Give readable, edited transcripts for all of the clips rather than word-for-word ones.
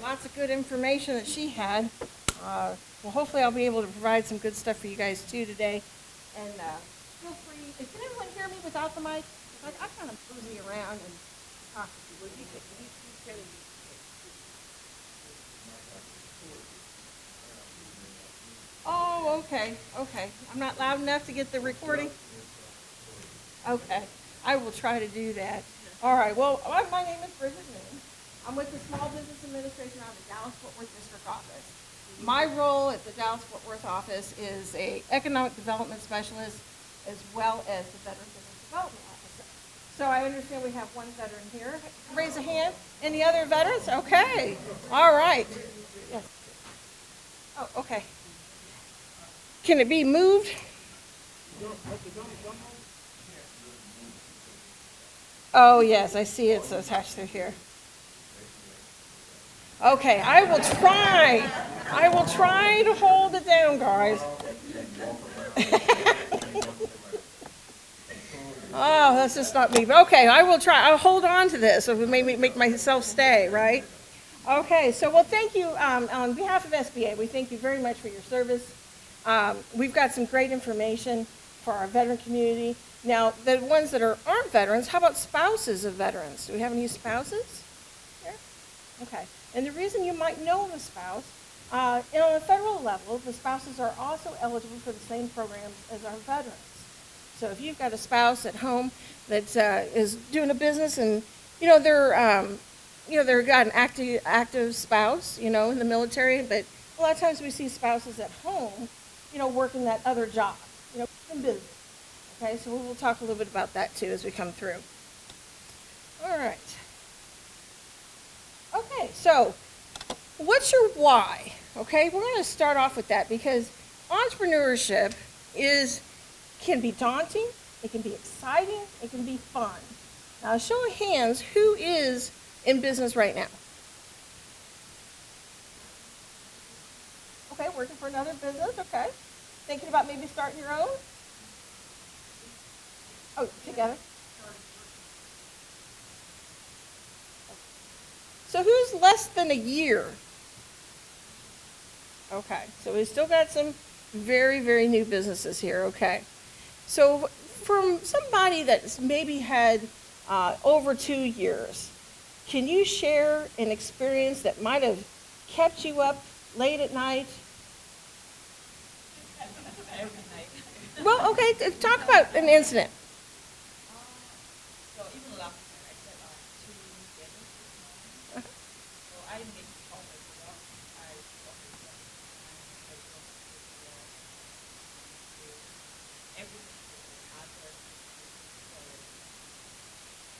lots of good information that she had. Well, hopefully I'll be able to provide some good stuff for you guys too today. And feel free, can everyone hear me without the mic? Like, I kind of boozy around and talk to you. What do you think? Oh, okay, okay. I'm not loud enough to get the recording? Okay, I will try to do that. All right, well, my name is Bridget. I'm with the Small Business Administration out of the Dallas-Fort Worth District Office. My role at the Dallas-Fort Worth office is a economic development specialist as well as the Veteran Business Development Officer. So I understand we have one veteran here. Raise a hand. Any other veterans? Okay. All right. Yes. Oh, okay. Can it be moved? Oh, yes, I see it's attached through here. Okay, I will try. I will try to hold it down, guys. Oh, that's just not me. Okay, I will try. I'll hold on to this. So maybe make myself stay, right? Okay, so well, thank you. On behalf of SBA, we thank you very much for your service. We've got some great information for our veteran community. Now, the ones that aren't veterans, how about spouses of veterans? Do we have any spouses here? Okay. And the reason you might know the spouse, on a federal level, the spouses are also eligible for the same programs as our veterans. So if you've got a spouse at home that is doing a business and, they've got an active spouse, in the military, but a lot of times we see spouses at home, working that other job, in business. Okay, so we'll talk a little bit about that too as we come through. All right. Okay, so what's your why? Okay, we're going to start off with that because entrepreneurship can be daunting, it can be exciting, it can be fun. Now, show of hands, who is in business right now? Okay, working for another business, okay. Thinking about maybe starting your own? Oh, together? So who's less than a year? Okay, so we've still got some very, very new businesses here, okay. So from somebody that's maybe had over 2 years, can you share an experience that might have kept you up late at night? Every night. Well, okay, talk about an incident. So even last night, I said 2 businesses. So I make all my stuff. I work with them. I work with everything with hardware.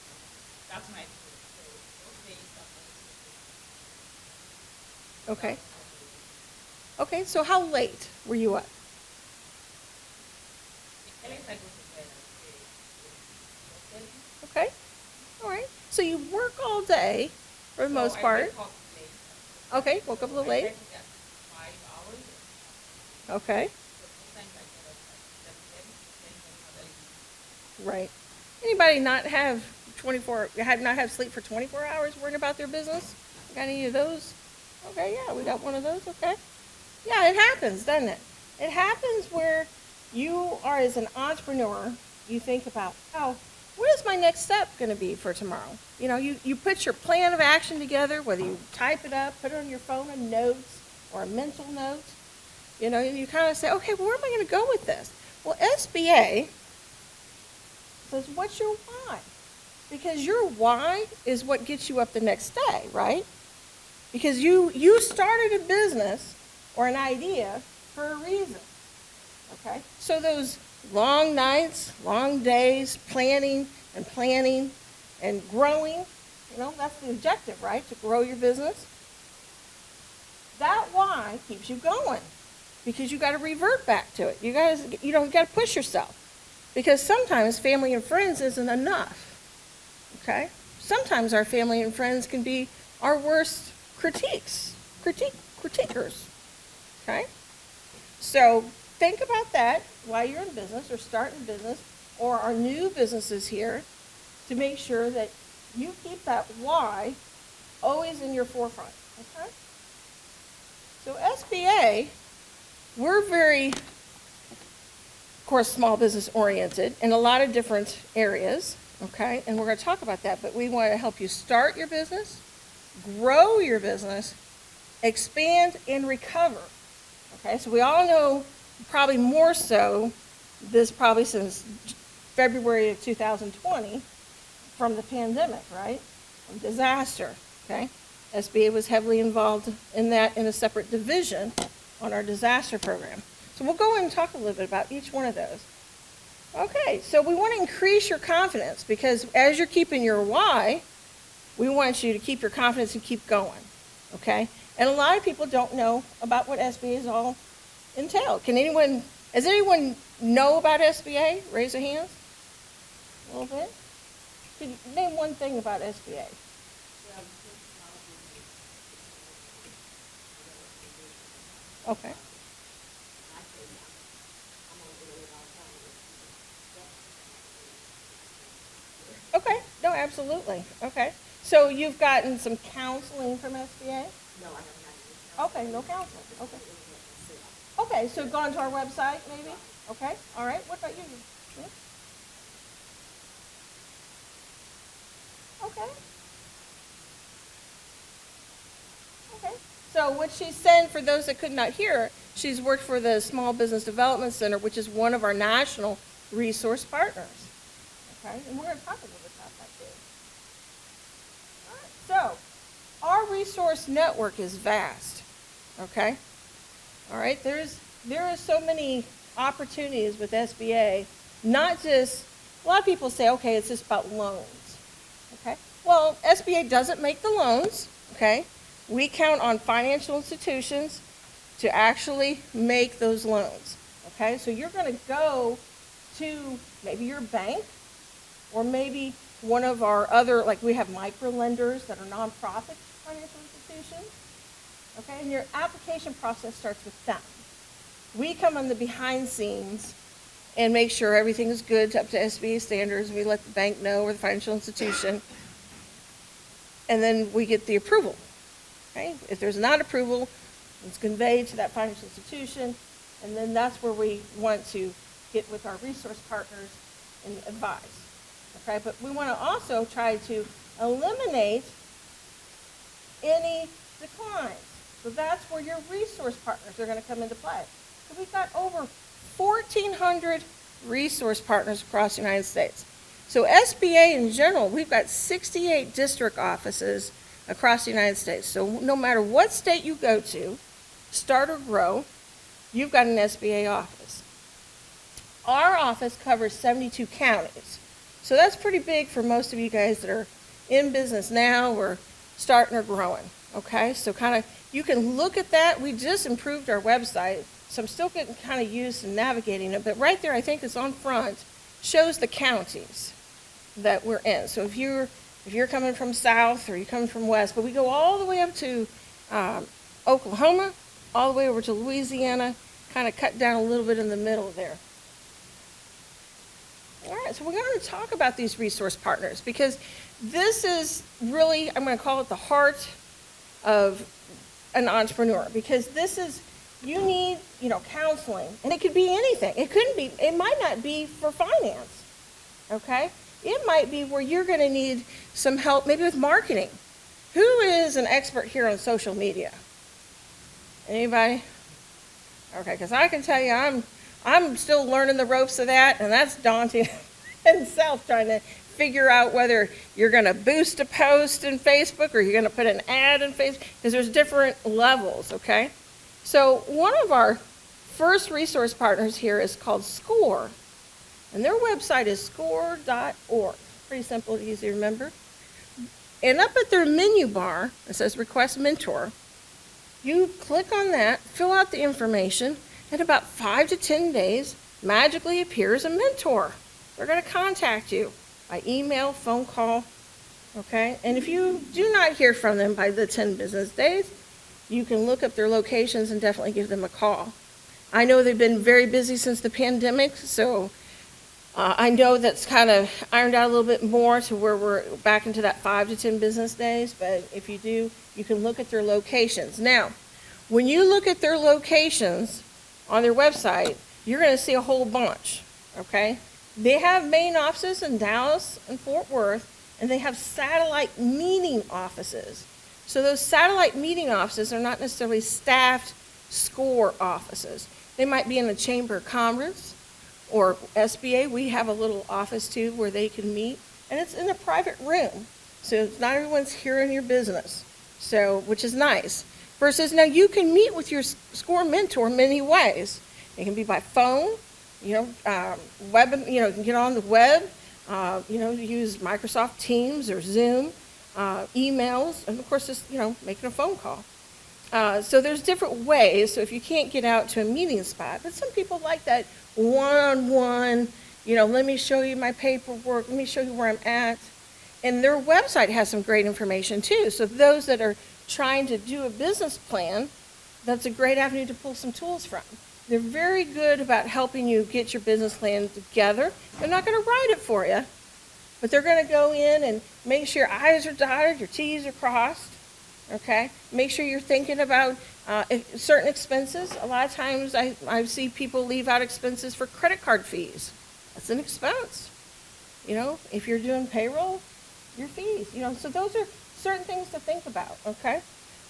So that's my experience. So those days are always Okay. Okay, so how late were you up? at least I go to bed at 8. Okay, all right. So you work all day for the most part. I wake up late. Okay, woke up a little I late. rest at 5 hours. Okay, So sometimes I get up at 7:10, depending on how early. right. Anybody not have not have sleep for 24 hours worrying about their business? Got any of those? Okay, yeah, we got one of those, okay. Yeah, it happens, doesn't it? It happens where you are, as an entrepreneur, you think about, oh, what is my next step going to be for tomorrow? You put your plan of action together, whether you type it up, put it on your phone in notes or a mental note, and you kind of say, okay, well, where am I going to go with this? Well, SBA says, what's your why? Because your why is what gets you up the next day, right? Because you started a business or an idea for a reason, okay? So those long nights, long days, planning and growing, that's the objective, right? To grow your business. That why keeps you going because you got to revert back to it. You got to push yourself because sometimes family and friends isn't enough, okay? Sometimes our family and friends can be our worst critiquers, okay? So think about that while you're in business or starting business or our new businesses here to make sure that you keep that why always in your forefront. Okay? So SBA, we're very, of course, small business oriented in a lot of different areas, okay? And we're going to talk about that, but we want to help you start your business, grow your business, expand, and recover. Okay, so we all know, probably more so, this probably since February of 2020, from the pandemic, right? Disaster, okay? SBA was heavily involved in that in a separate division on our disaster program. So we'll go and talk a little bit about each one of those. Okay, so we want to increase your confidence because as you're keeping your why, we want you to keep your confidence and keep going, okay? And a lot of people don't know about what SBA is all entail. Does anyone know about SBA? Raise your hands. A little bit. Can you name one thing about SBA? Okay. Okay, no, absolutely. Okay. So you've gotten some counseling from SBA? No, I haven't gotten any. Okay, no counseling. Okay. Okay, so gone to our website maybe? Okay, all right. What about you? Yeah? Okay. Okay. So what she's saying, for those that could not hear, she's worked for the Small Business Development Center, which is one of our national resource partners. Okay, and we're going to talk a little bit about that too. All right, so our resource network is vast. Okay. All right, there are so many opportunities with SBA, not just, a lot of people say, okay, it's just about loans, okay? Well, SBA doesn't make the loans, okay? We count on financial institutions to actually make those loans, okay? So you're going to go to maybe your bank or maybe one of our other, like we have micro lenders that are nonprofit financial institutions. Okay, and your application process starts with them. We come on the behind scenes and make sure everything is good up to SBA standards. We let the bank know or the financial institution, and then we get the approval. Okay, if there's not approval, it's conveyed to that financial institution, and then that's where we want to get with our resource partners and advise. Okay, but we want to also try to eliminate any declines. So that's where your resource partners are going to come into play. So we've got over 1,400 resource partners across the United States. So SBA in general, we've got 68 district offices across the United States. So no matter what state you go to, start or grow, you've got an SBA office. Our office covers 72 counties. So that's pretty big for most of you guys that are in business now or starting or growing. Okay, so kind of, you can look at that. We just improved our website, so I'm still getting kind of used to navigating it. But right there, I think it's on front, shows the counties that we're in. So if you're coming from south or you're coming from west, but we go all the way up to Oklahoma, all the way over to Louisiana, kind of cut down a little bit in the middle there. All right, so we're going to talk about these resource partners because this is really, I'm going to call it the heart of an entrepreneur, because this is, you need, counseling, and it could be anything. It might not be for finance, okay? It might be where you're going to need some help, maybe with marketing. Who is an expert here on social media? Anybody? Okay, because I can tell you, I'm still learning the ropes of that, and that's daunting in itself, trying to figure out whether you're going to boost a post in Facebook or you're going to put an ad in Facebook, because there's different levels, okay? So one of our first resource partners here is called SCORE, and their website is score.org. Pretty simple, easy to remember. And up at their menu bar, it says Request Mentor. You click on that, fill out the information, and about 5 to 10 days, magically appears a mentor. They're going to contact you by email, phone call, okay? And if you do not hear from them by the 10 business days, you can look up their locations and definitely give them a call. I know they've been very busy since the pandemic, so I know that's kind of ironed out a little bit more to where we're back into that 5 to 10 business days, but if you do, you can look at their locations. Now, when you look at their locations on their website, you're going to see a whole bunch, okay? They have main offices in Dallas and Fort Worth, and they have satellite meeting offices. So those satellite meeting offices are not necessarily staffed SCORE offices. They might be in the Chamber of Commerce or SBA. We have a little office too where they can meet, and it's in a private room. So not everyone's hearing your business, so which is nice. Versus now you can meet with your SCORE mentor many ways. It can be by phone, web, you can get on the web, use Microsoft Teams or Zoom, emails, and of course just, making a phone call. So there's different ways. So if you can't get out to a meeting spot, but some people like that one-on-one, let me show you my paperwork, let me show you where I'm at. And their website has some great information too. So those that are trying to do a business plan, that's a great avenue to pull some tools from. They're very good about helping you get your business plan together. They're not going to write it for you, but they're going to go in and make sure your I's are dotted, your T's are crossed, okay? Make sure you're thinking about certain expenses. A lot of times I see people leave out expenses for credit card fees. That's an expense. If you're doing payroll, your fees, so those are certain things to think about, okay?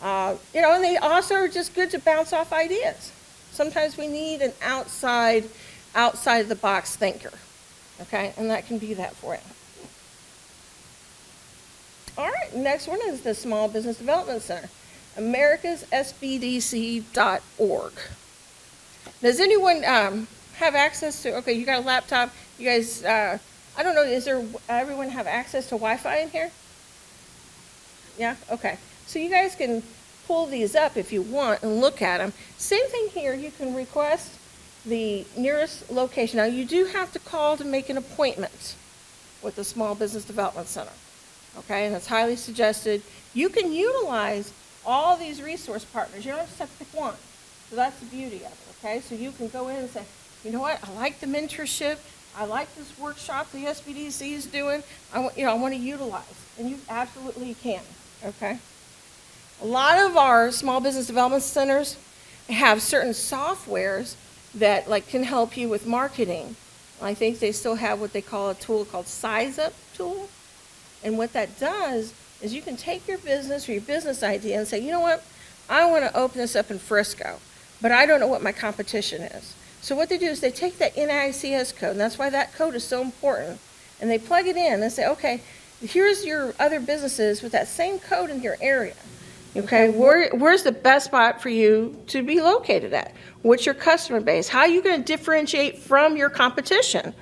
And they also are just good to bounce off ideas. Sometimes we need an outside the box thinker, okay? And that can be that for you. All right, next one is the Small Business Development Center, americassbdc.org. Does anyone have access to, okay, you got a laptop, you guys, I don't know, everyone have access to Wi-Fi in here? Yeah, okay. So you guys can pull these up if you want and look at them. Same thing here, you can request the nearest location. Now you do have to call to make an appointment with the Small Business Development Center, okay, and it's highly suggested. You can utilize all these resource partners. You don't just have to pick one, so that's the beauty of it, okay? So you can go in and say, you know what, I like the mentorship, I like this workshop the SBDC is doing, I want to utilize, and you absolutely can, okay? A lot of our small business development centers have certain softwares that can help you with marketing. I think they still have what they call a tool called Size Up tool. And what that does is you can take your business or your business idea and say, you know what, I want to open this up in Frisco, but I don't know what my competition is. So what they do is they take that NAICS code, and that's why that code is so important, and they plug it in and say, okay, here's your other businesses with that same code in your area. Okay, where's the best spot for you to be located at? What's your customer base? How are you going to differentiate from your competition?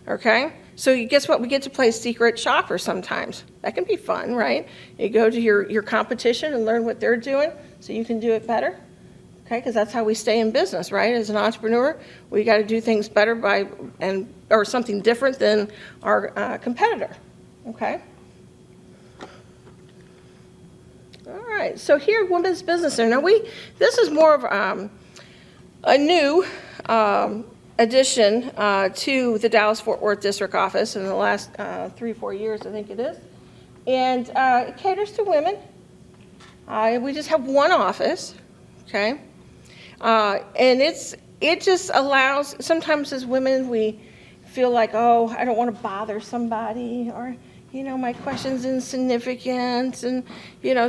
Okay, so guess what? We get to play secret shopper sometimes. That can be fun, right? You go to your competition and learn what they're doing so you can do it better. Okay, because that's how we stay in business, right? As an entrepreneur, we got to do things better or something different than our competitor. Okay. All right, so here, Women's Business Center. Now this is more of a new addition to the Dallas-Fort Worth District Office in the last 3-4 years, I think it is. And it caters to women. We just have one office, okay? And it just allows, sometimes as women, we feel like, oh, I don't want to bother somebody, or my question's insignificant, and,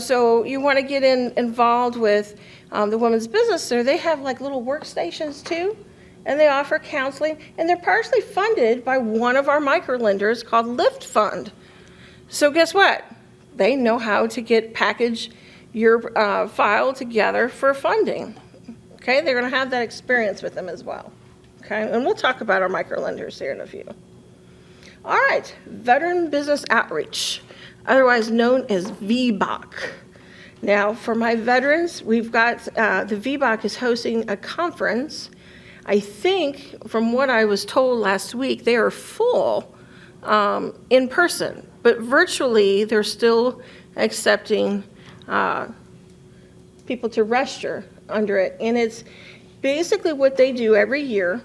so you want to get involved with the Women's Business Center. They have little workstations too, and they offer counseling, and they're partially funded by one of our microlenders called Lift Fund. So guess what? They know how to package your file together for funding. Okay, they're going to have that experience with them as well. Okay, and we'll talk about our microlenders here in a few. All right, Veteran Business Outreach, otherwise known as VBOC. Now, for my veterans, we've got the VBOC is hosting a conference. I think, from what I was told last week, they are full in person, but virtually they're still accepting people to register under it. And it's basically what they do every year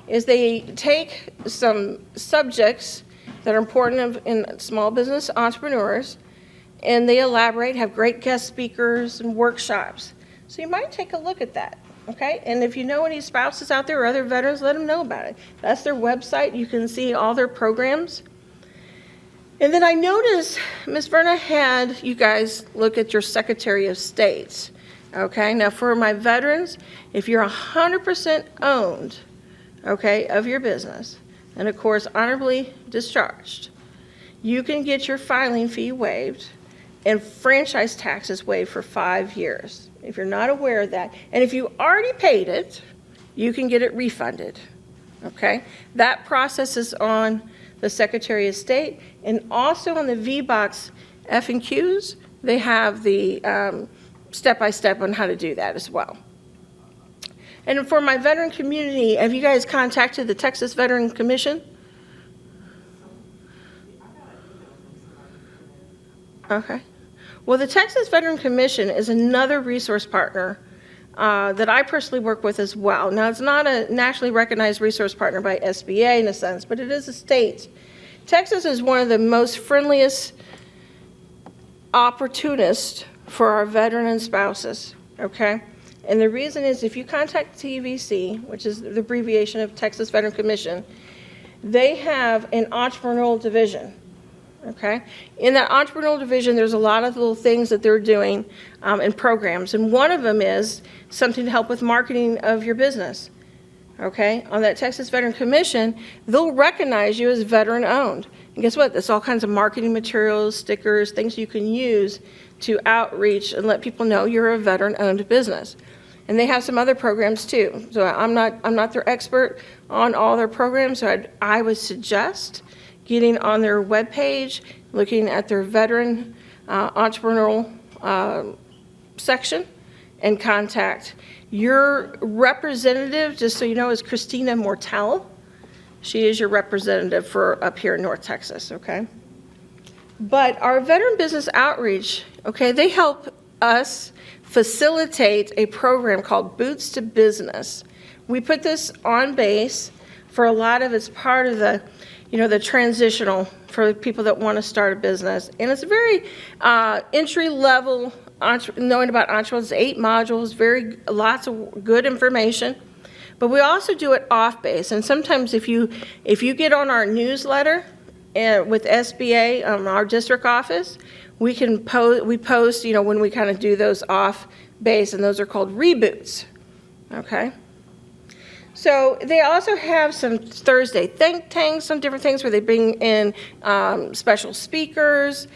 is they take some subjects that are important in small business entrepreneurs, and they elaborate, have great guest speakers and workshops. So you might take a look at that, okay? And if you know any spouses out there or other veterans, let them know about it. That's their website. You can see all their programs. And then I noticed Ms. Verna had you guys look at your Secretary of State, okay? Now for my veterans, if you're 100% owned, okay, of your business, and of course honorably discharged, you can get your filing fee waived and franchise taxes waived for 5 years. If you're not aware of that, and if you already paid it, you can get it refunded, okay? That process is on the Secretary of State, and also on the VBOX F&Qs, they have the step-by-step on how to do that as well. And for my veteran community, have you guys contacted the Texas Veteran Commission? Okay. Well, the Texas Veteran Commission is another resource partner that I personally work with as well. Now, it's not a nationally recognized resource partner by SBA in a sense, but it is a state. Texas is one of the most friendliest opportunists for our veteran and spouses, okay? And the reason is if you contact TVC, which is the abbreviation of Texas Veteran Commission, they have an entrepreneurial division. Okay, in that entrepreneurial division, there's a lot of little things that they're doing and programs, and one of them is something to help with marketing of your business. Okay, on that Texas Veteran Commission, they'll recognize you as veteran-owned. And guess what? That's all kinds of marketing materials, stickers, things you can use to outreach and let people know you're a veteran-owned business. And they have some other programs too. So I'm not their expert on all their programs. So I would suggest getting on their webpage, looking at their veteran entrepreneurial section, and contact. Your representative, just so you know, is Christina Mortel. She is your representative for up here in North Texas, okay? But our veteran business outreach, okay, they help us facilitate a program called Boots to Business. We put this on base for a lot of it's part of the the transitional for people that want to start a business. And it's very entry-level, knowing about entrepreneurs. 8 modules, lots of good information. But we also do it off-base. And sometimes if you get on our newsletter with SBA, our district office, we post, when we kind of do those off-base, and those are called reboots, okay? So they also have some Thursday think tanks, some different things where they bring in special speakers.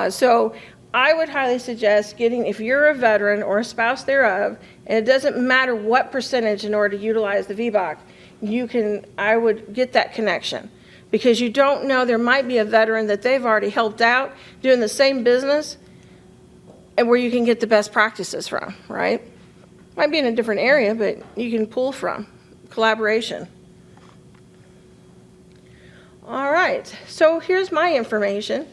So I would highly suggest if you're a veteran or a spouse thereof, and it doesn't matter what percentage in order to utilize the VBOC, I would get that connection. Because you don't know, there might be a veteran that they've already helped out doing the same business and where you can get the best practices from, right? Might be in a different area, but you can pull from. Collaboration. All right, so here's my information.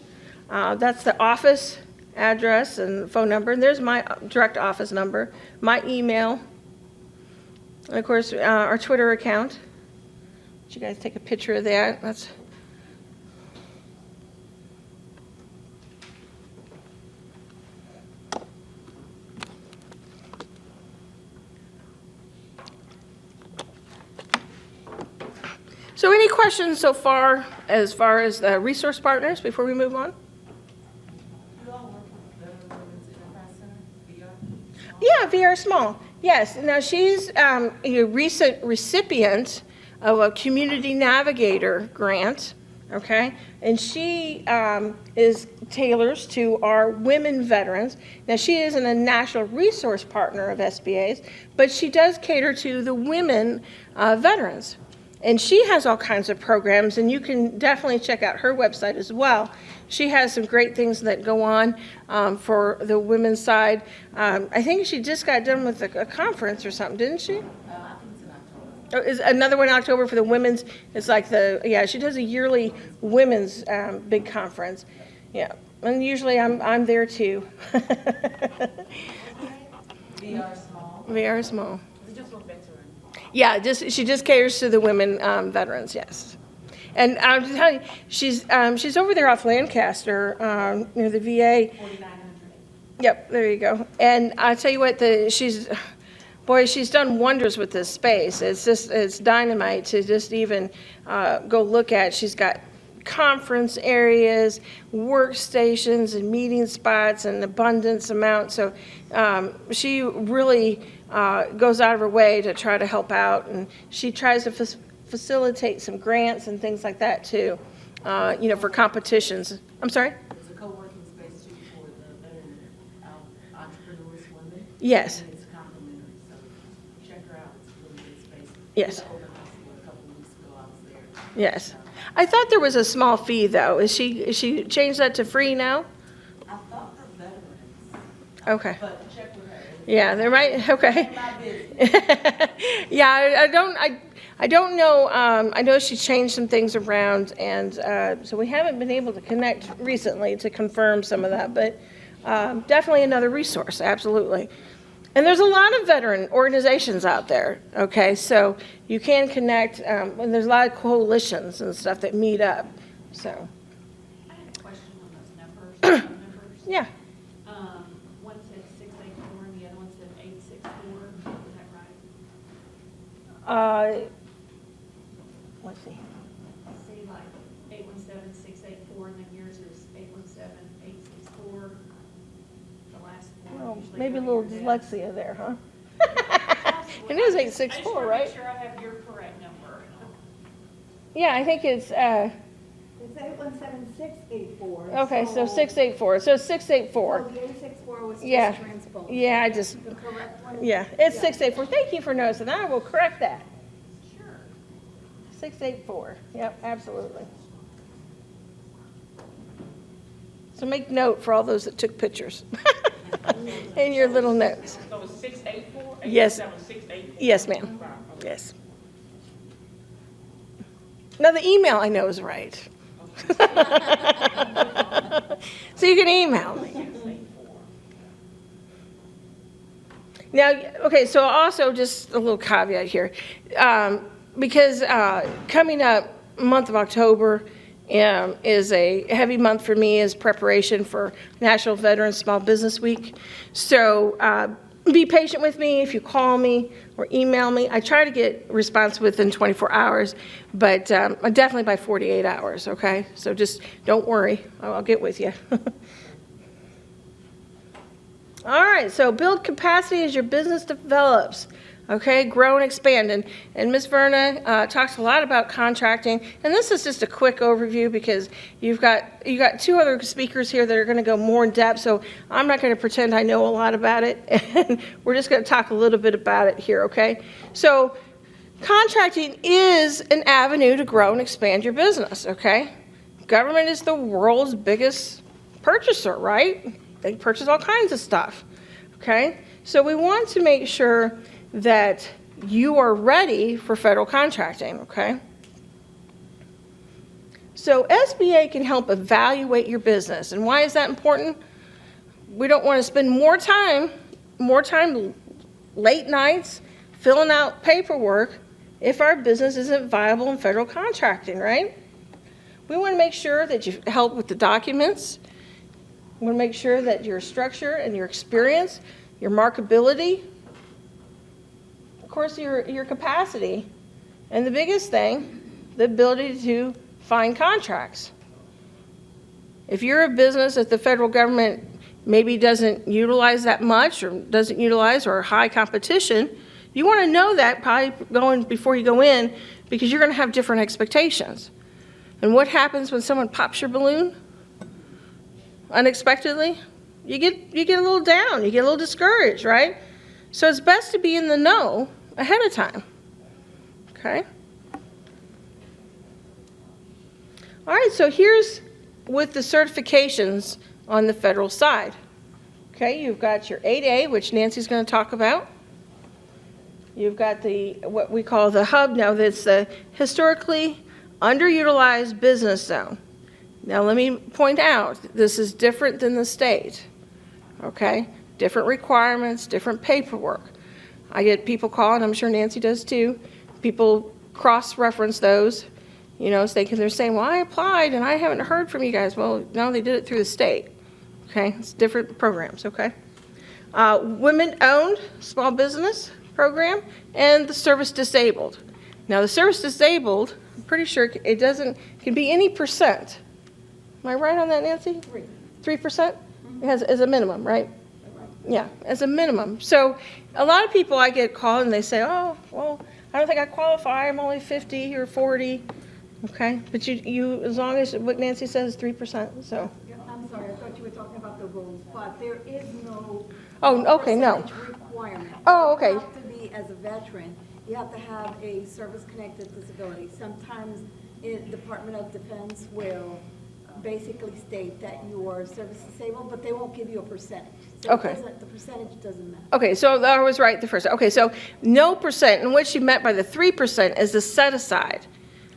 That's the office address and phone number, and there's my direct office number, my email, and of course our Twitter account. Did you guys take a picture of that? So any questions so far as the resource partners before we move on? You all work with the Women's Enterprise Center, VR? Yeah, VR Small. Yes. Now she's a recent recipient of a Community Navigator grant, okay? And she tailors to our women veterans. Now she isn't a national resource partner of SBA's, but she does cater to the women veterans. And she has all kinds of programs, and you can definitely check out her website as well. She has some great things that go on for the women's side. I think she just got done with a conference or something, didn't she? I think it's in October. Oh, is another one in October for the women's? It's like she does a yearly women's big conference. Yeah, and usually I'm there too. VR Small. VR Small. Is it just for veterans? Yeah, she just caters to the women veterans, yes. And I'm telling you, she's over there off Lancaster, near the VA. 4900. Yep, there you go. And I tell you what, she's done wonders with this space. It's dynamite to just even go look at. She's got conference areas, workstations, and meeting spots, and abundance amount. So she really goes out of her way to try to help out, and she tries to facilitate some grants and things like that too, for competitions. I'm sorry? It's a co-working space too for the veteran entrepreneurs, women. Yes. And it's complimentary, so check her out. It's a really good space. Yes. We opened house a couple of weeks ago. I was there. Yes. I thought there was a small fee though. Is she changed that to free now? I thought for veterans, Okay. but check with her. Yeah, there might. Okay. My business. Yeah, I don't know. I know she changed some things around, and so we haven't been able to connect recently to confirm some of that. But definitely another resource, absolutely. And there's a lot of veteran organizations out there. Okay, so you can connect. And there's a lot of coalitions and stuff that meet up. So. I had a question on those numbers. Phone numbers. Yeah. One said 684 and the other one said 864. Is that right? Let's see. I see like 817-684, and then yours is 817-864. The last one. Well, usually maybe a right little here, dyslexia there, huh? Possibly. It is I just 864, wanna right? make sure I have your correct number. Yeah, I think it's. It's 817-684. Okay, so 684. So 684. So the 864 was Yeah. just transposed. Yeah, I just. The correct one? Yeah, it's 684. Thank you for noticing that. I will correct that. Sure. 684. Yep, absolutely. So make note for all those that took pictures in your little notes. So it's 684? Yes. 684? Yes, ma'am. Wow, okay. Yes. Now the email I know is right. So you can email me. Now, okay, so also just a little caveat here. Because coming up, month of October is a heavy month for me as preparation for National Veterans Small Business Week. So be patient with me if you call me or email me. I try to get response within 24 hours, but definitely by 48 hours, okay? So just don't worry. I'll get with you. All right, so build capacity as your business develops. Okay, grow and expand. And Ms. Verna talks a lot about contracting. And this is just a quick overview because you got two other speakers here that are going to go more in depth. So I'm not going to pretend I know a lot about it. And we're just going to talk a little bit about it here, okay? So contracting is an avenue to grow and expand your business, okay? Government is the world's biggest purchaser, right? They purchase all kinds of stuff, okay? So we want to make sure that you are ready for federal contracting, okay? So SBA can help evaluate your business. And why is that important? We don't want to spend more time late nights filling out paperwork if our business isn't viable in federal contracting, right? We want to make sure that you help with the documents. We want to make sure that your structure and your experience, your markability, of course, your capacity, and the biggest thing, the ability to find contracts. If you're a business that the federal government maybe doesn't utilize that much or doesn't utilize or high competition, you want to know that probably going before you go in because you're going to have different expectations. And what happens when someone pops your balloon unexpectedly? You get a little down, you get a little discouraged, right? So it's best to be in the know ahead of time, okay? All right, so here's with the certifications on the federal side. Okay, you've got your 8A, which Nancy's going to talk about. You've got what we call the hub now, that's the historically underutilized business zone. Now let me point out, this is different than the state, okay? Different requirements, different paperwork. I get people calling, I'm sure Nancy does too. People cross-reference those, you know, so they're saying, well, I applied and I haven't heard from you guys. Well, no, they did it through the state. Okay, it's different programs, okay? Women-owned small business program and the service disabled. Now, the service disabled, I'm pretty sure it can be any percent. Am I right on that, Nancy? 3%? It has as a minimum, right? Yeah, as a minimum. So a lot of people I get called and they say, oh, well, I don't think I qualify. I'm only 50 or 40. Okay, but you as long as what Nancy says is 3%. So. I'm sorry, I thought you were talking about the rules, but there is no. Oh, okay, no. percentage requirement. Oh, okay. You have to be, as a veteran, you have to have a service-connected disability. Sometimes Department of Defense will basically state that you are service disabled, but they won't give you a percentage. So Okay. the percentage doesn't matter. Okay, so I was right the first time. Okay, so no percent, and what she meant by the 3% is the set-aside.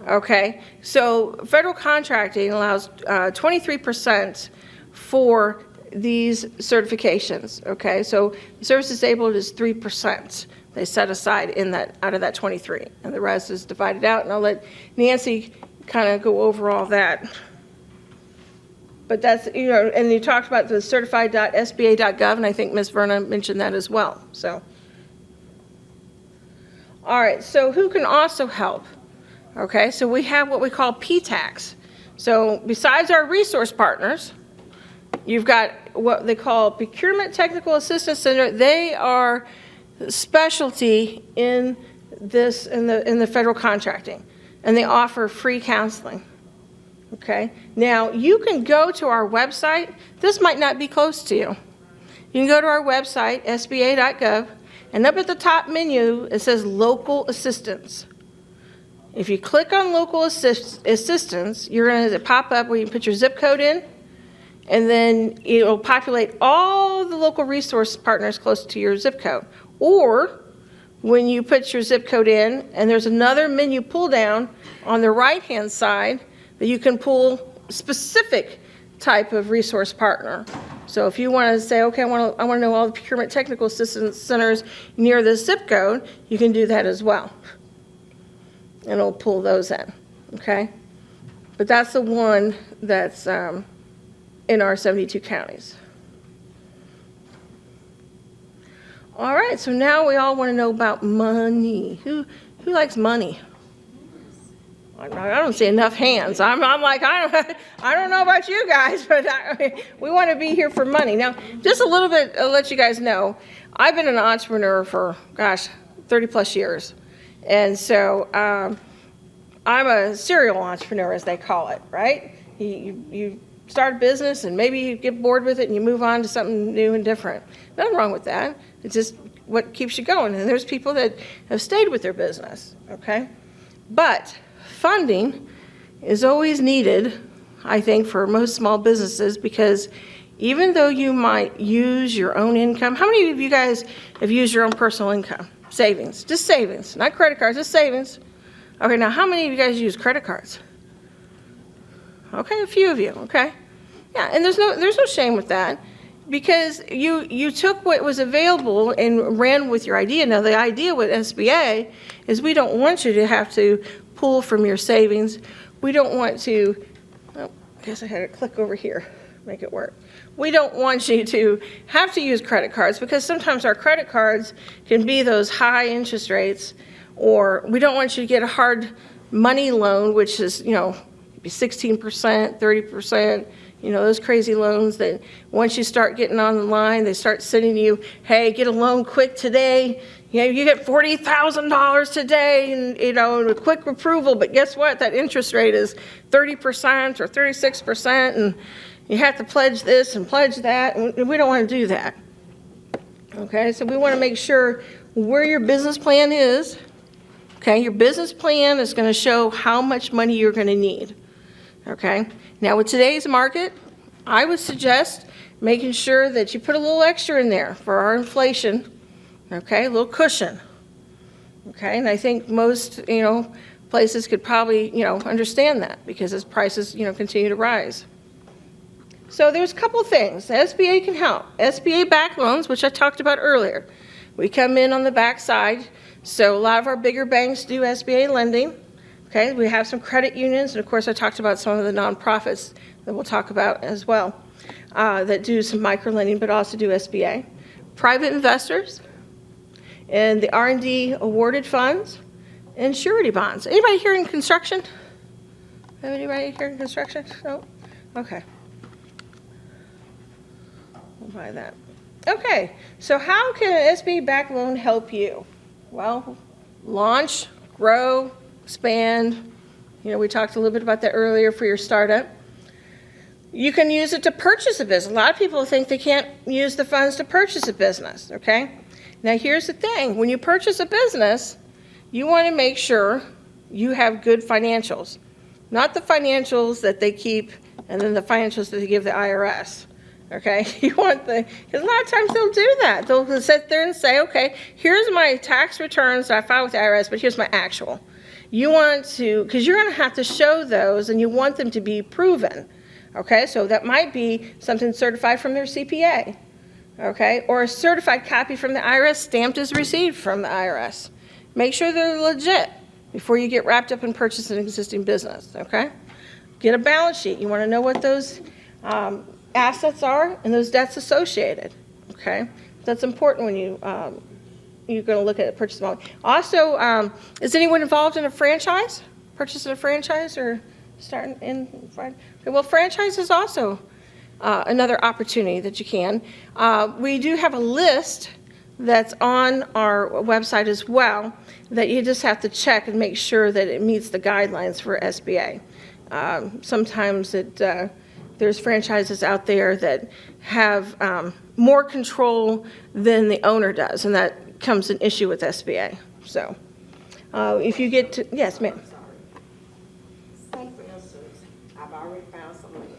Okay, so federal contracting allows 23% for these certifications. Okay, so service disabled is 3%. They set aside in that out of that 23, and the rest is divided out. And I'll let Nancy kind of go over all that. But that's, you know, and you talked about the certified.sba.gov, and I think Ms. Verna mentioned that as well. So, all right, so who can also help? Okay, so we have what we call PTACs. So besides our resource partners, you've got what they call Procurement Technical Assistance Center. They are specialty in this, in the federal contracting, and they offer free counseling. Okay, now you can go to our website. This might not be close to you. You can go to our website, sba.gov, and up at the top menu, it says Local Assistance. If you click on Local Assistance, you're going to pop up where you can put your zip code in, and then it'll populate all the local resource partners close to your zip code. Or when you put your zip code in, and there's another menu pull down on the right-hand side that you can pull specific type of resource partner. So if you want to say, okay, I want to know all the procurement technical assistance centers near the zip code, you can do that as well. And it'll pull those in, okay? But that's the one that's in our 72 counties. All right, so now we all want to know about money. Who likes money? I don't see enough hands. I'm like, I don't know about you guys, but we want to be here for money. Now, just a little bit, I'll let you guys know, I've been an entrepreneur for, 30 plus years. And so I'm a serial entrepreneur, as they call it, right? You start a business and maybe you get bored with it and you move on to something new and different. Nothing wrong with that. It's just what keeps you going. And there's people that have stayed with their business, okay? But funding is always needed, I think, for most small businesses, because even though you might use your own income, how many of you guys have used your own personal income? Savings, just savings, not credit cards, just savings. Okay, now how many of you guys use credit cards? Okay, a few of you, okay. Yeah, and there's no shame with that, because you took what was available and ran with your idea. Now the idea with SBA is we don't want you to have to pull from your savings. We don't want to, I guess I had to click over here, make it work. We don't want you to have to use credit cards, because sometimes our credit cards can be those high interest rates, or we don't want you to get a hard money loan, which is, be 16%, 30%, those crazy loans that once you start getting on the line, they start sending you, hey, get a loan quick today. You get $40,000 today, and with quick approval. But guess what? That interest rate is 30% or 36%, and you have to pledge this and pledge that, and we don't want to do that. Okay, so we want to make sure where your business plan is. Okay, your business plan is going to show how much money you're going to need. Okay, now with today's market, I would suggest making sure that you put a little extra in there for our inflation. Okay, a little cushion. Okay, and I think most, places could probably, understand that, because as prices, continue to rise. So there's a couple things. The SBA can help. SBA backed loans, which I talked about earlier. We come in on the back side. So a lot of our bigger banks do SBA lending. Okay, we have some credit unions, and of course I talked about some of the nonprofits that we'll talk about as well, that do some micro lending but also do SBA. Private investors, and the R&D awarded funds, and surety bonds. Anybody here in construction? Have anybody here in construction? No? Okay. We'll buy that. Okay, so how can an SBA-backed loan help you? Well, launch, grow, expand. You know, we talked a little bit about that earlier for your startup. You can use it to purchase a business. A lot of people think they can't use the funds to purchase a business, okay? Now, here's the thing. When you purchase a business, you want to make sure you have good financials. Not the financials that they keep and then the financials that they give the IRS. Okay, you want because a lot of times they'll do that. They'll sit there and say, okay, here's my tax returns that I filed with the IRS, but here's my actual. You want to, because you're going to have to show those and you want them to be proven. Okay, so that might be something certified from their CPA. Okay, or a certified copy from the IRS stamped as received from the IRS. Make sure they're legit before you get wrapped up in purchasing an existing business. Okay, get a balance sheet. You want to know what those assets are and those debts associated. Okay, that's important when you're going to look at a purchase model. Also, is anyone involved in a franchise? Purchasing a franchise or starting in? Okay, well, franchise is also another opportunity that you can. We do have a list that's on our website as well that you just have to check and make sure that it meets the guidelines for SBA. Sometimes there's franchises out there that have more control than the owner does, and that becomes an issue with SBA. So if you get to, yes, ma'am. Say for instance, I've already found some land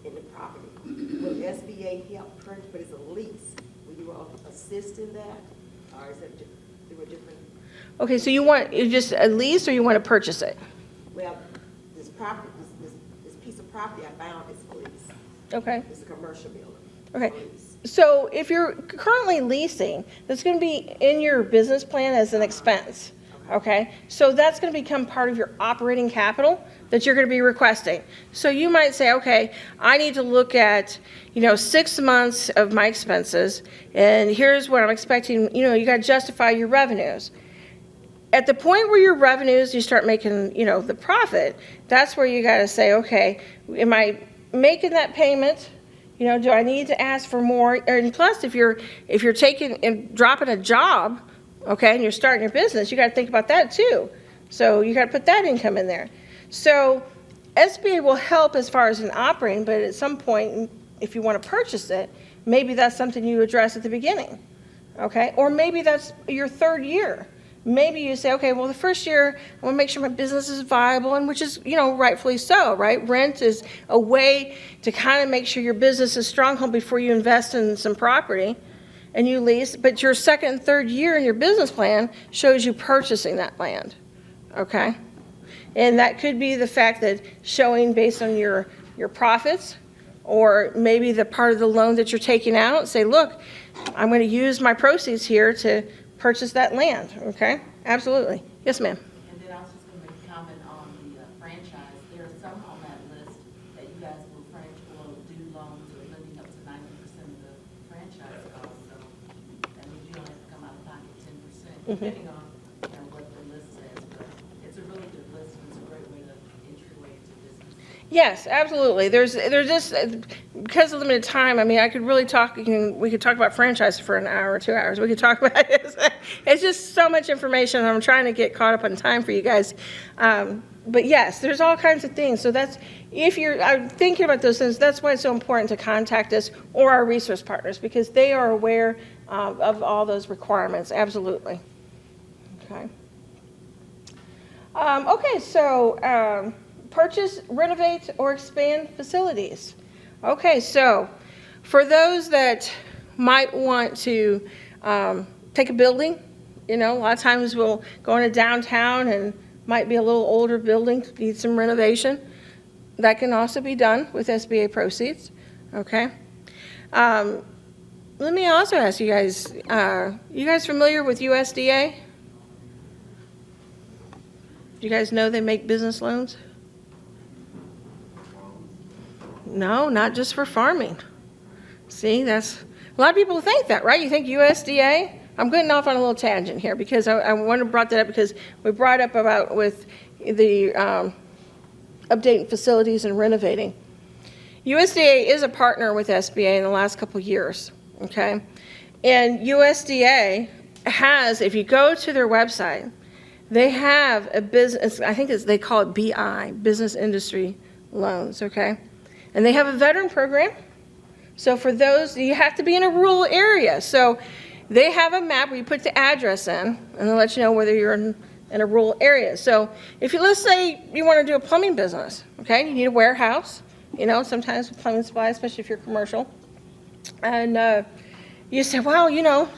in the property. Will SBA help purchase, but it's a lease? Will you all assist in that? Or is it through a different? Okay, so you just a lease or you want to purchase it? Well, this property, this piece of property I found is a lease. Okay. It's a commercial building. Okay. It's a lease. So if you're currently leasing, that's going to be in your business plan as an expense. Okay, so that's going to become part of your operating capital that you're going to be requesting. So you might say, okay, I need to look at, 6 months of my expenses, and here's what I'm expecting. You got to justify your revenues. At the point where your revenues, you start making, the profit, that's where you got to say, okay, am I making that payment? Do I need to ask for more? And plus, if you're taking and dropping a job, okay, and you're starting your business, you got to think about that too. So you got to put that income in there. So SBA will help as far as an operating, but at some point, if you want to purchase it, maybe that's something you address at the beginning, okay? Or maybe that's your third year. Maybe you say, okay, well, the first year, I want to make sure my business is viable, and which is, rightfully so, right? Rent is a way to kind of make sure your business is strong before you invest in some property. And you lease, but your second and third year in your business plan shows you purchasing that land, okay? And that could be the fact that showing based on your profits, or maybe the part of the loan that you're taking out, say, look, I'm going to use my proceeds here to purchase that land, okay? Absolutely. Yes, ma'am. And then I was just going to make a comment on the franchise. There are some on that list that you guys will do loans or lending up to 90% of the franchise cost. So that means you don't have to come out of pocket 10%, depending on what the list says. But it's a really good list, and it's a great way to entryway into business. Yes, absolutely. There's just, because of limited time, I mean, I could really talk, we could talk about franchise for an hour or 2 hours. We could talk about it. It's just so much information. I'm trying to get caught up on time for you guys. But yes, there's all kinds of things. So that's, if you're thinking about those things, that's why it's so important to contact us or our resource partners, because they are aware of all those requirements. Absolutely. Okay. Okay, so purchase, renovate, or expand facilities. Okay, so for those that might want to take a building, a lot of times we'll go into downtown and might be a little older building, need some renovation. That can also be done with SBA proceeds, okay? let me also ask you guys, you guys familiar with USDA? Do you guys know they make business loans? No, not just for farming. See, that's, a lot of people think that, right? You think USDA? I'm getting off on a little tangent here because I want to brought that up because we brought up about with the updating facilities and renovating. USDA is a partner with SBA in the last couple of years, okay? And USDA has, if you go to their website, they have a business, I think they call it BI, Business Industry Loans, okay? And they have a veteran program. So for those, you have to be in a rural area. So they have a map where you put the address in, and they'll let you know whether you're in a rural area. So if you, let's say you want to do a plumbing business, okay? You need a warehouse, you know, sometimes with plumbing supplies, especially if you're commercial. And you say, well, you know,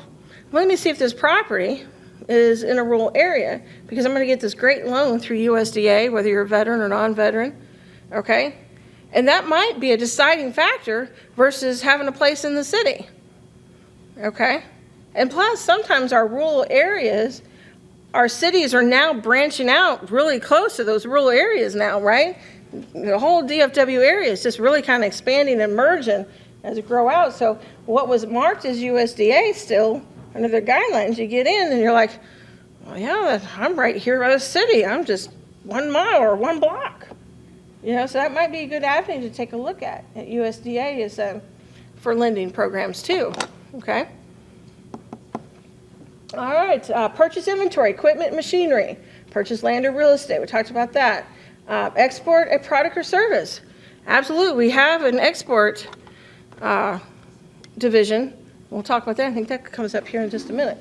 let me see if this property is in a rural area because I'm going to get this great loan through USDA, whether you're a veteran or non-veteran, okay? And that might be a deciding factor versus having a place in the city, okay? And plus, sometimes our rural areas, our cities are now branching out really close to those rural areas now, right? The whole DFW area is just really kind of expanding and merging as it grow out. So what was marked as USDA still, under their guidelines, you get in and you're like, well, yeah, I'm right here by the city. I'm just 1 mile or 1 block. You know, so that might be a good avenue to take a look at USDA is for lending programs too, okay? All right, purchase inventory, equipment, machinery, purchase land or real estate. We talked about that. Export a product or service. Absolutely, we have an export division. We'll talk about that. I think that comes up here in just a minute.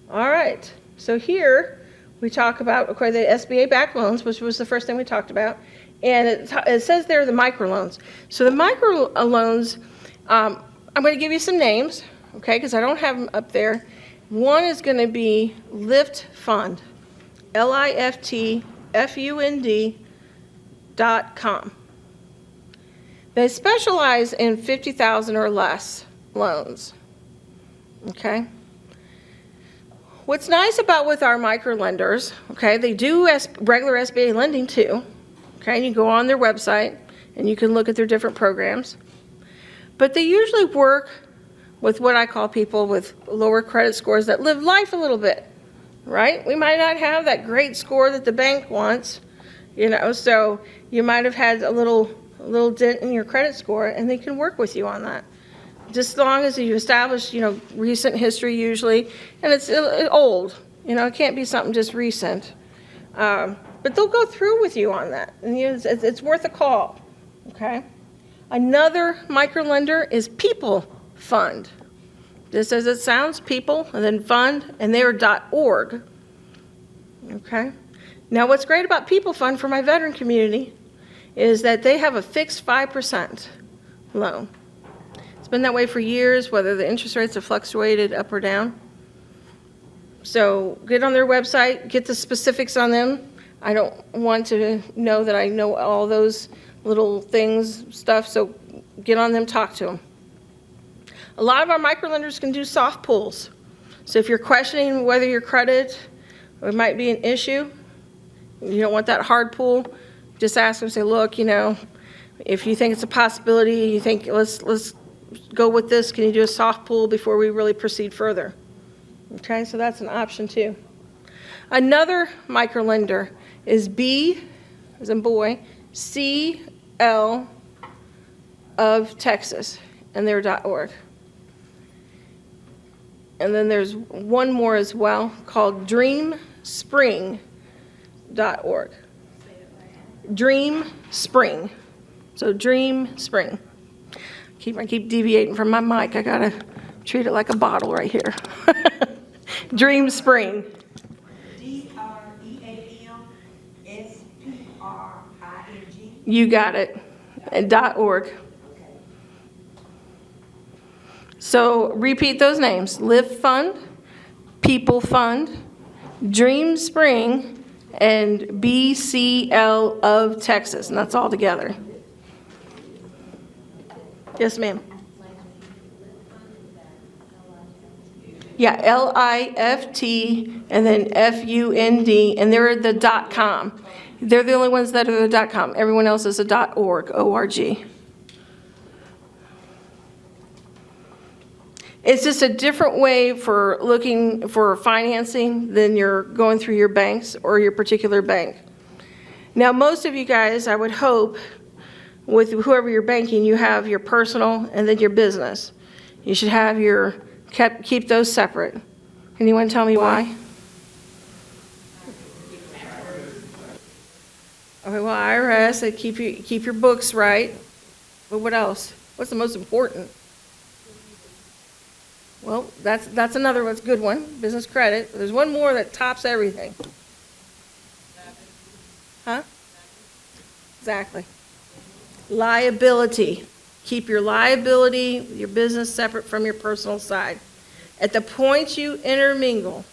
All right, so here we talk about, okay, the SBA-backed loans, which was the first thing we talked about. And it says there the microloans. So the microloans, I'm going to give you some names, okay, because I don't have them up there. One is going to be Lift Fund, LIFTFUND.com. They specialize in $50,000 or less loans, okay? What's nice about with our microlenders, okay, they do regular SBA lending too, okay, and you go on their website and you can look at their different programs. But they usually work with what I call people with lower credit scores that live life a little bit, right? We might not have that great score that the bank wants, you know, so you might have had a little dent in your credit score, and they can work with you on that. Just as long as you establish, you know, recent history usually, and it's old, you know, it can't be something just recent. But they'll go through with you on that, and it's worth a call, okay? Another microlender is People Fund. Just as it sounds, people, and then fund, and they're .org, okay? Now, what's great about People Fund for my veteran community is that they have a fixed 5% loan. It's been that way for years, whether the interest rates have fluctuated up or down. So get on their website, get the specifics on them. I don't want to know that I know all those little things, stuff, so get on them, talk to them. A lot of our microlenders can do soft pulls. So if you're questioning whether your credit might be an issue, you don't want that hard pull, just ask them, say, look, you know, if you think it's a possibility, you think let's go with this, can you do a soft pull before we really proceed further? Okay, so that's an option too. Another microlender is B, as in boy, C.L. of Texas, and they're .org. And then there's one more as well called DreamSpring.org. Dream Spring. So Dream Spring. I keep deviating from my mic. I gotta treat it like a bottle right here. Dream Spring. DREAMSPRING. You got it. And .org. So repeat those names: Lift Fund, People Fund, Dream Spring, and BCL of Texas, and that's all together. Yes, ma'am. Yeah, LIFT and then FUND, and they're the .com. They're the only ones that are the .com. Everyone else is a .org, O-R-G. It's just a different way for looking for financing than you're going through your banks or your particular bank. Now, most of you guys, I would hope, with whoever you're banking, you have your personal and then your business. You should have keep those separate. Anyone tell me why? Okay, well, IRS, they keep your books right. But what else? What's the most important? Well, that's another one's good one, business credit. There's one more that tops everything. Huh? Exactly. Liability. Keep your liability, your business separate from your personal side. At the point you intermingle,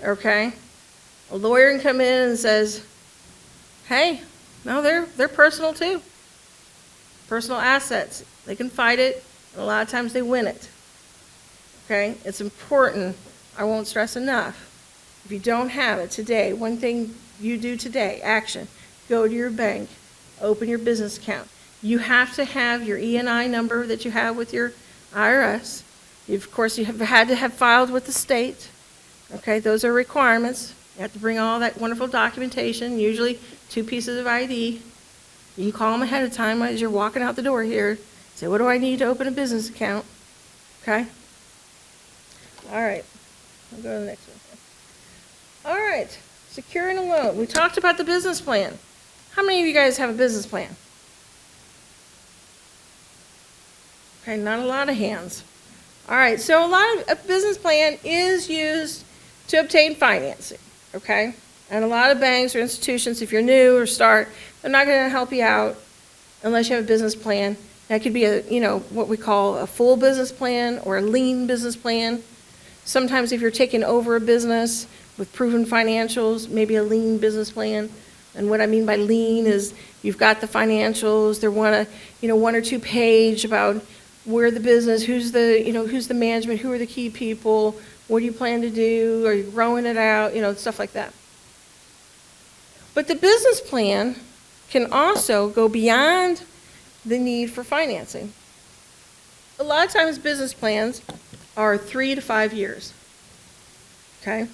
okay, a lawyer can come in and says, hey, no, they're personal too. Personal assets. They can fight it, and a lot of times they win it. Okay, it's important, I won't stress enough. If you don't have it today, one thing you do today, action, go to your bank, open your business account. You have to have your E&I number that you have with your IRS. Of course, you have had to have filed with the state. Okay, those are requirements. You have to bring all that wonderful documentation, usually 2 pieces of ID. You can call them ahead of time as you're walking out the door here. Say, what do I need to open a business account? Okay? All right, I'll go to the next one. All right, securing a loan. We talked about the business plan. How many of you guys have a business plan? Okay, not a lot of hands. All right, so a business plan is used to obtain financing, okay? And a lot of banks or institutions, if you're new or start, they're not going to help you out unless you have a business plan. That could be what we call a full business plan or a lean business plan. Sometimes if you're taking over a business with proven financials, maybe a lean business plan. And what I mean by lean is you've got the financials, they're one or 2 page about where the business, who's the management, who are the key people, what do you plan to do, are you growing it out, stuff like that. But the business plan can also go beyond the need for financing. A lot of times business plans are 3 to 5 years, okay?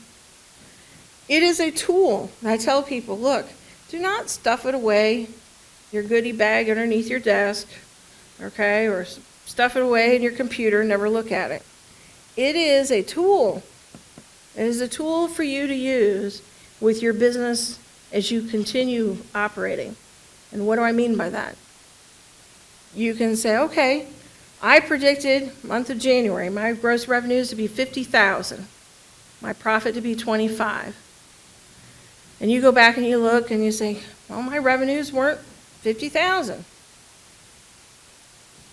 It is a tool. I tell people, look, do not stuff it away, your goodie bag underneath your desk, okay, or stuff it away in your computer and never look at it. It is a tool. It is a tool for you to use with your business as you continue operating. And what do I mean by that? You can say, okay, I predicted month of January my gross revenues to be $50,000, my profit to be $25,000. And you go back and you look and you say, well, my revenues weren't $50,000.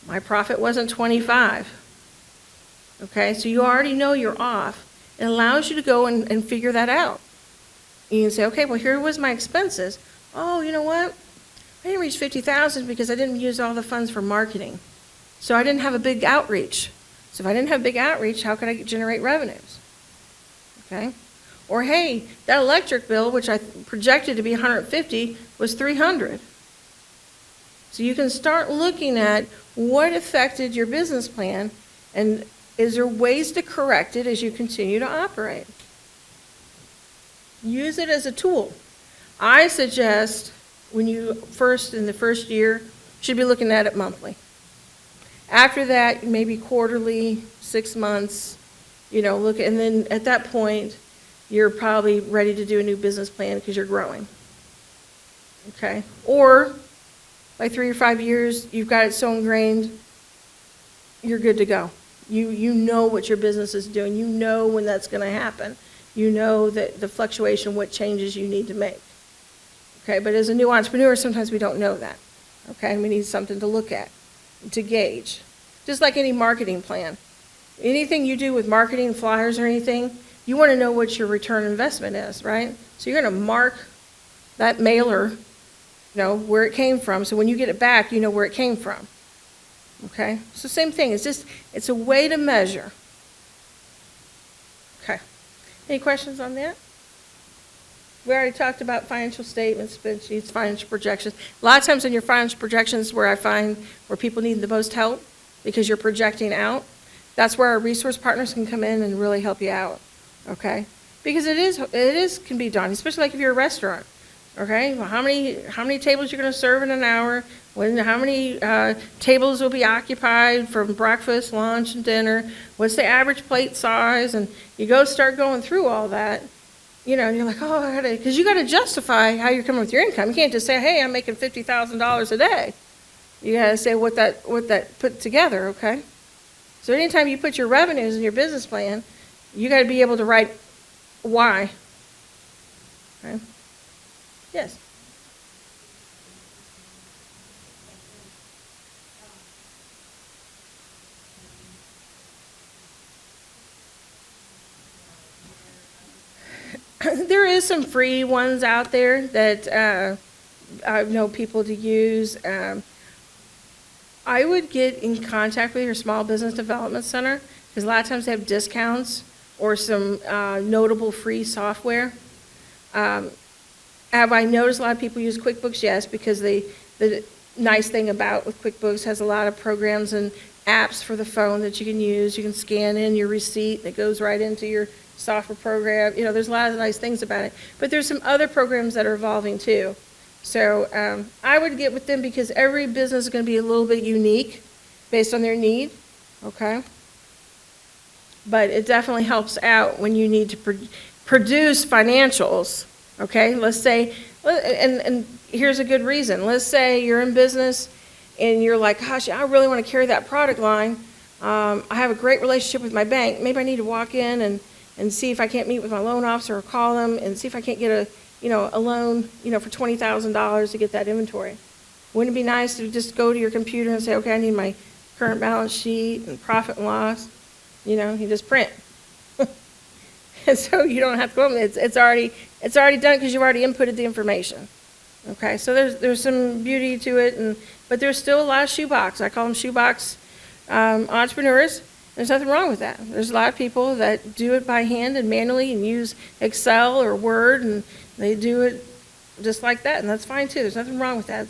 My profit wasn't $25,000. Okay, so you already know you're off. It allows you to go and figure that out. You can say, okay, well, here was my expenses. Oh, you know what? I didn't reach $50,000 because I didn't use all the funds for marketing. So I didn't have a big outreach. So if I didn't have big outreach, how could I generate revenues? Okay? Or hey, that electric bill, which I projected to be $150, was $300. So you can start looking at what affected your business plan, and is there ways to correct it as you continue to operate? Use it as a tool. I suggest when you in the first year, you should be looking at it monthly. After that, maybe quarterly, 6 months, and then at that point, you're probably ready to do a new business plan because you're growing. Okay? Or by 3 or 5 years, you've got it so ingrained, you're good to go. You know what your business is doing. You know when that's going to happen. You know that the fluctuation, what changes you need to make. Okay? But as a new entrepreneur, sometimes we don't know that. Okay? We need something to look at, to gauge. Just like any marketing plan. Anything you do with marketing, flyers or anything, you want to know what your return on investment is, right? So you're going to mark that mailer, where it came from. So when you get it back, you know where it came from. Okay? So same thing. It's a way to measure. Any questions on that? We already talked about financial statements, spreadsheets, financial projections. A lot of times in your financial projections where I find where people need the most help because you're projecting out, that's where our resource partners can come in and really help you out, okay? Because can be daunting, especially like if you're a restaurant, okay? Well, how many tables you're gonna serve in an hour? How many tables will be occupied from breakfast, lunch, and dinner? What's the average plate size? And you start going through all that, and you're like, oh, because you gotta justify how you're coming with your income. You can't just say, hey, I'm making $50,000 a day. You gotta say what that put together, okay? So anytime you put your revenues in your business plan, you gotta be able to write why. Okay? Yes. There is some free ones out there that I know people to use. I would get in contact with your small business development center because a lot of times they have discounts or some notable free software. Have I noticed a lot of people use QuickBooks? Yes, because the nice thing about with QuickBooks has a lot of programs and apps for the phone that you can use. You can scan in your receipt that goes right into your software program. There's a lot of nice things about it. But there's some other programs that are evolving too. So I would get with them because every business is going to be a little bit unique based on their need, okay? But it definitely helps out when you need to produce financials, okay? Let's say, and here's a good reason. Let's say you're in business and you're like, gosh, I really want to carry that product line. I have a great relationship with my bank. Maybe I need to walk in and see if I can't meet with my loan officer or call them and see if I can't get a loan, for $20,000 to get that inventory. Wouldn't it be nice to just go to your computer and say, okay, I need my current balance sheet and profit and loss? You just print. And so you don't have to go, it's already done because you've already inputted the information. Okay, so there's some beauty to it, but there's still a lot of shoebox. I call them shoebox entrepreneurs. There's nothing wrong with that. There's a lot of people that do it by hand and manually and use Excel or Word, and they do it just like that, and that's fine too. There's nothing wrong with that.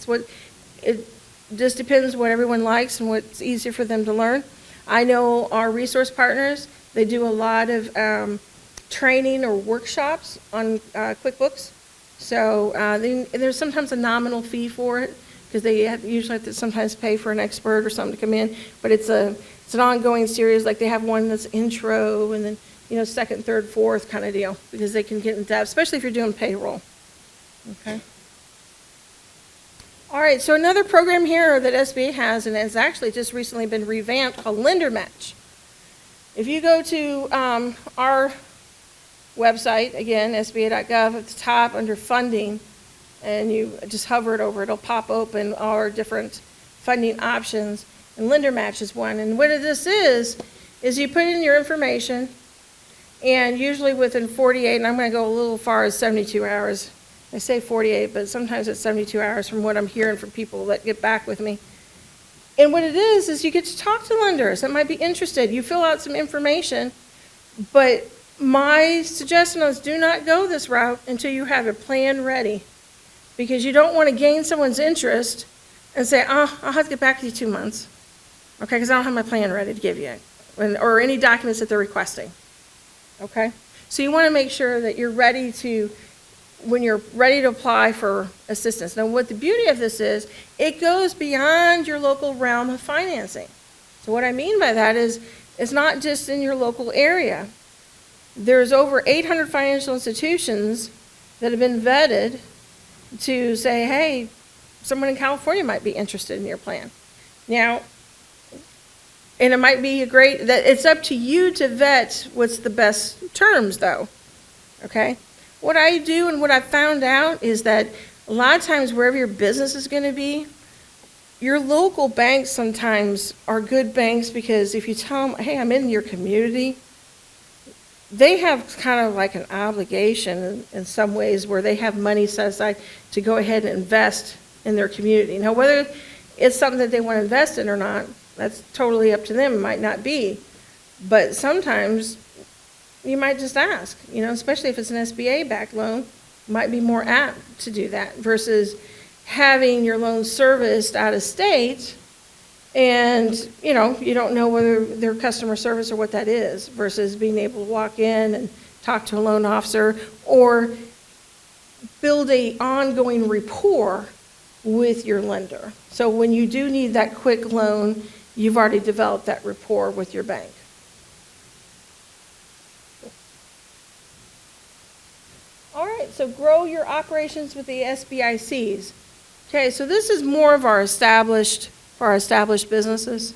It just depends what everyone likes and what's easier for them to learn. I know our resource partners, they do a lot of training or workshops on QuickBooks. So there's sometimes a nominal fee for it because they usually have to sometimes pay for an expert or something to come in, but it's an ongoing series. Like they have one that's intro and then second, third, fourth kind of deal because they can get in depth, especially if you're doing payroll. Okay. All right, so another program here that SBA has, and it's actually just recently been revamped, called Lender Match. If you go to our website, again, sba.gov, at the top under funding, and you just hover it over, it'll pop open our different funding options, and Lender Match is one. And what this is you put in your information, and usually within 48, and I'm going to go a little far as 72 hours. I say 48, but sometimes it's 72 hours from what I'm hearing from people that get back with me. And what it is you get to talk to lenders that might be interested. You fill out some information, but my suggestion is do not go this route until you have a plan ready, because you don't want to gain someone's interest and say, oh, I'll have to get back to you 2 months, okay, because I don't have my plan ready to give you, or any documents that they're requesting, okay? So you want to make sure that you're ready to, when you're ready to apply for assistance. Now, what the beauty of this is, it goes beyond your local realm of financing. So what I mean by that is, it's not just in your local area. There's over 800 financial institutions that have been vetted to say, hey, someone in California might be interested in your plan. Now, and it might be it's up to you to vet what's the best terms though, okay? What I do and what I've found out is that a lot of times wherever your business is going to be, your local banks sometimes are good banks because if you tell them, hey, I'm in your community, they have kind of like an obligation in some ways where they have money set aside to go ahead and invest in their community. Now, whether it's something that they want to invest in or not, that's totally up to them. It might not be. But sometimes you might just ask, especially if it's an SBA-backed loan, might be more apt to do that versus having your loan serviced out of state and, you don't know whether their customer service or what that is versus being able to walk in and talk to a loan officer or build a ongoing rapport with your lender. So when you do need that quick loan, you've already developed that rapport with your bank. All right, so grow your operations with the SBICs. Okay, so this is more of for our established businesses.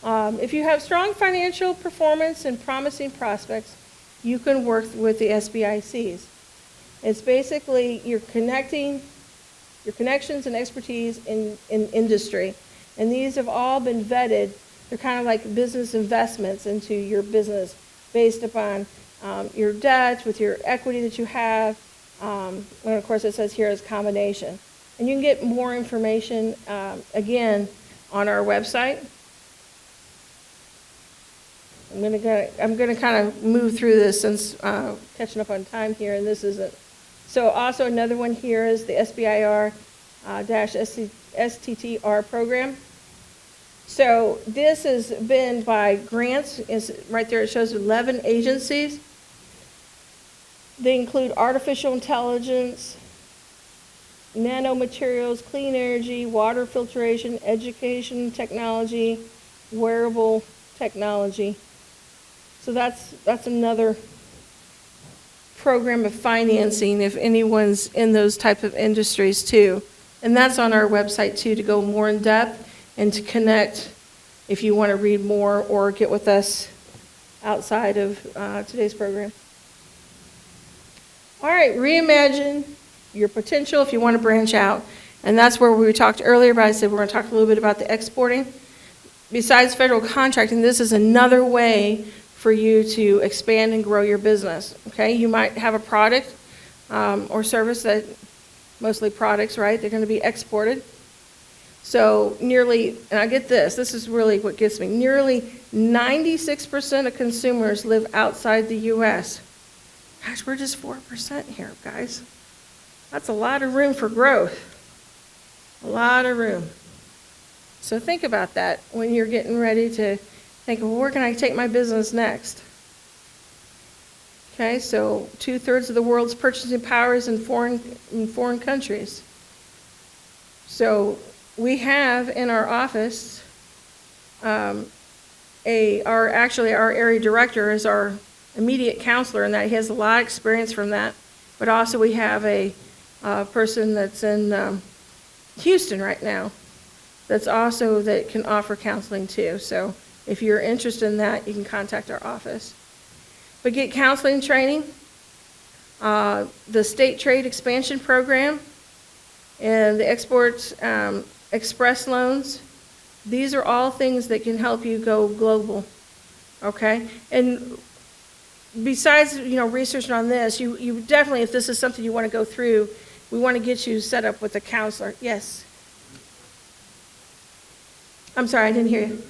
If you have strong financial performance and promising prospects, you can work with the SBICs. It's basically your connections and expertise in industry. And these have all been vetted. They're kind of like business investments into your business based upon your debt, with your equity that you have. And of course, it says here is combination. And you can get more information, again, on our website. I'm going to kind of move through this since catching up on time here, and this isn't. So also another one here is the SBIR-STTR program. So this has been by grants. Right there it shows 11 agencies. They include artificial intelligence, nanomaterials, clean energy, water filtration, education technology, wearable technology. So that's another program of financing if anyone's in those type of industries too. And that's on our website too, to go more in depth and to connect if you want to read more or get with us outside of today's program. All right, reimagine your potential if you want to branch out. And that's where we talked earlier about, I said we're going to talk a little bit about the exporting. Besides federal contracting, this is another way for you to expand and grow your business, okay? You might have a product or service that, mostly products, right? They're going to be exported. So nearly, and I get this is really what gets me, nearly 96% of consumers live outside the U.S. Gosh, we're just 4% here, guys. That's a lot of room for growth. A lot of room. So think about that when you're getting ready to think, well, where can I take my business next? Okay, so 2/3 of the world's purchasing power is in foreign countries. So we have in our office, our area director is our immediate counselor, and that he has a lot of experience from that. But also we have a person that's in Houston right now that can offer counseling too. So if you're interested in that, you can contact our office. But get counseling training, the state trade expansion program, and the export express loans. These are all things that can help you go global, okay? And besides, researching on this, you definitely, if this is something you want to go through, we want to get you set up with a counselor. Yes? I'm sorry, I didn't hear you.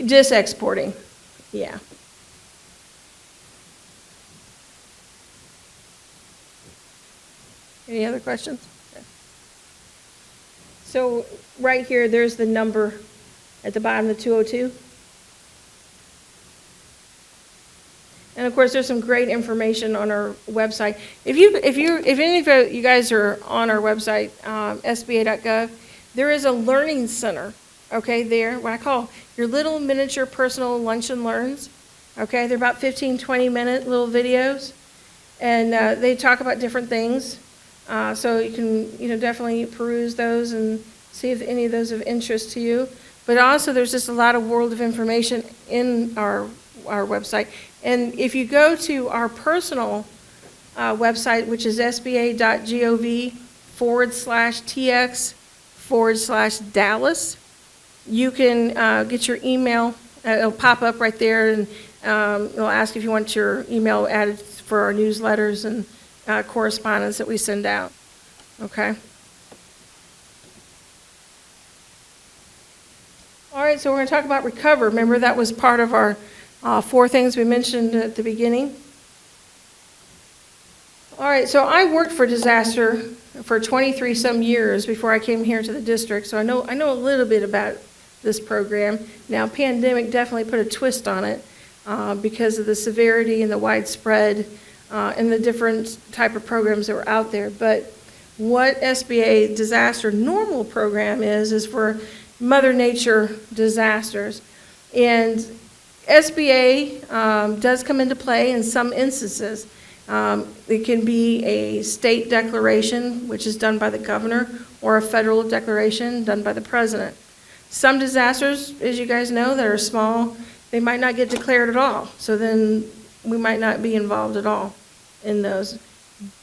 Just exporting, yeah. Any other questions? Okay. So right here, there's the number at the bottom, the 202. And of course, there's some great information on our website. If any of you guys are on our website, sba.gov, there is a learning center, okay, there, what I call your little miniature personal lunch and learns, okay? They're about 15, 20-minute little videos, and they talk about different things. So you can, definitely peruse those and see if any of those of interest to you. But also, there's just a lot of world of information in our website. And if you go to our personal website, which is sba.gov/tx/Dallas, you can get your email. It'll pop up right there, and it'll ask if you want your email added for our newsletters and correspondence that we send out. Okay? All right, so we're going to talk about recover. Remember, that was part of our 4 things we mentioned at the beginning. All right, so I worked for disaster for 23 some years before I came here to the district, so I know a little bit about this program. Now, pandemic definitely put a twist on it because of the severity and the widespread and the different type of programs that were out there. But what SBA disaster normal program is for Mother Nature disasters. And SBA does come into play in some instances. It can be a state declaration, which is done by the governor, or a federal declaration done by the president. Some disasters, as you guys know, that are small, they might not get declared at all. So then we might not be involved at all in those.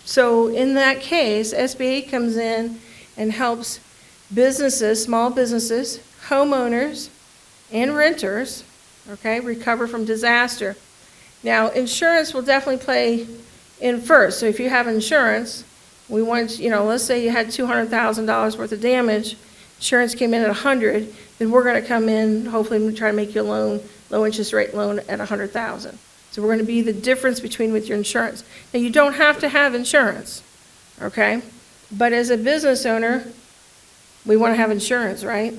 So in that case, SBA comes in and helps businesses, small businesses, homeowners, and renters, okay, recover from disaster. Now, insurance will definitely play in first. So if you have insurance, we want, let's say you had $200,000 worth of damage, insurance came in at 100, then we're going to come in, hopefully try to make you a loan, low interest rate loan at 100,000. So we're going to be the difference between with your insurance. Now, you don't have to have insurance, okay? But as a business owner, we want to have insurance, right?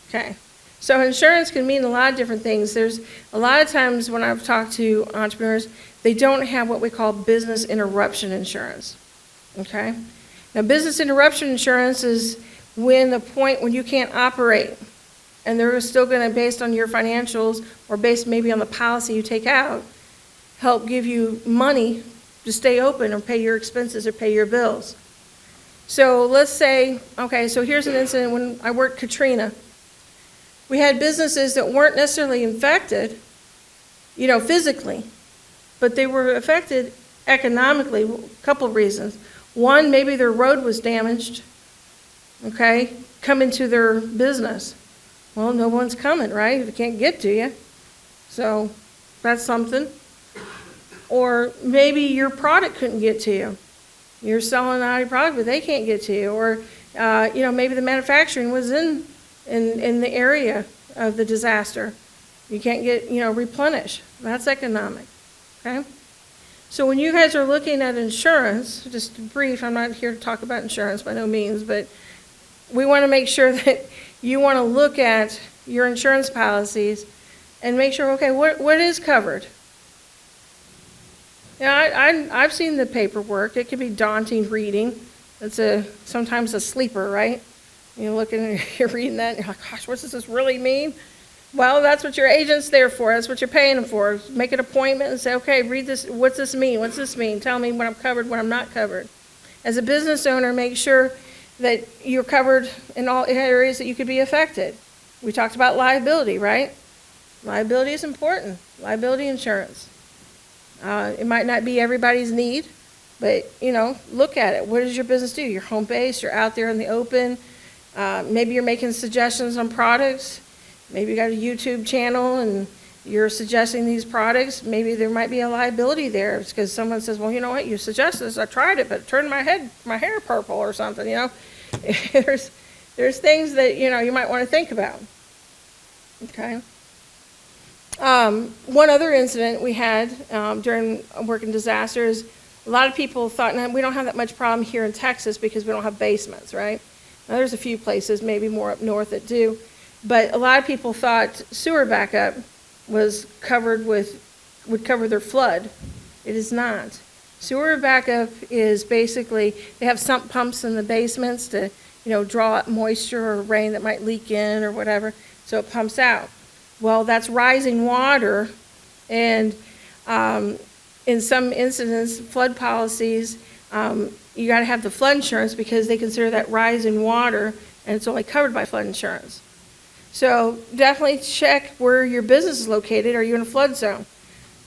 Okay. So insurance can mean a lot of different things. There's a lot of times when I've talked to entrepreneurs, they don't have what we call business interruption insurance, okay? Now, business interruption insurance is when the point when you can't operate, and they're still going to, based on your financials or based maybe on the policy you take out, help give you money to stay open or pay your expenses or pay your bills. So let's say, okay, so here's an incident when I worked Katrina. We had businesses that weren't necessarily infected, physically, but they were affected economically, a couple of reasons. One, maybe their road was damaged, okay, come into their business. Well, no one's coming, right? If they can't get to you. So that's something. Or maybe your product couldn't get to you. You're selling out your product, but they can't get to you. Or, maybe the manufacturing was in the area of the disaster. You can't get, replenish. That's economic, okay? So when you guys are looking at insurance, just brief, I'm not here to talk about insurance by no means, but we want to make sure that you want to look at your insurance policies and make sure, okay, what is covered? I've seen the paperwork. It can be daunting reading. It's sometimes a sleeper, right? You're looking, you're reading that, and you're like, gosh, what does this really mean? Well, that's what your agent's there for. That's what you're paying them for. Make an appointment and say, okay, read this. What's this mean? What's this mean? Tell me what I'm covered, what I'm not covered. As a business owner, make sure that you're covered in all areas that you could be affected. We talked about liability, right? Liability is important. Liability insurance. It might not be everybody's need, but, look at it. What does your business do? You're home-based. You're out there in the open. Maybe you're making suggestions on products. Maybe you got a YouTube channel and you're suggesting these products. Maybe there might be a liability there because someone says, well, you know what, you suggest this. I tried it, but it turned my hair purple or something, There's things that, you might want to think about. Okay. One other incident we had during working disasters, a lot of people thought, we don't have that much problem here in Texas because we don't have basements, right? Now, there's a few places, maybe more up north, that do. But a lot of people thought sewer backup would cover their flood. It is not. Sewer backup is basically, they have sump pumps in the basements to, draw up moisture or rain that might leak in or whatever, so it pumps out. Well, that's rising water, and in some incidents, flood policies, you got to have the flood insurance because they consider that rise in water, and it's only covered by flood insurance. So definitely check where your business is located. Are you in a flood zone?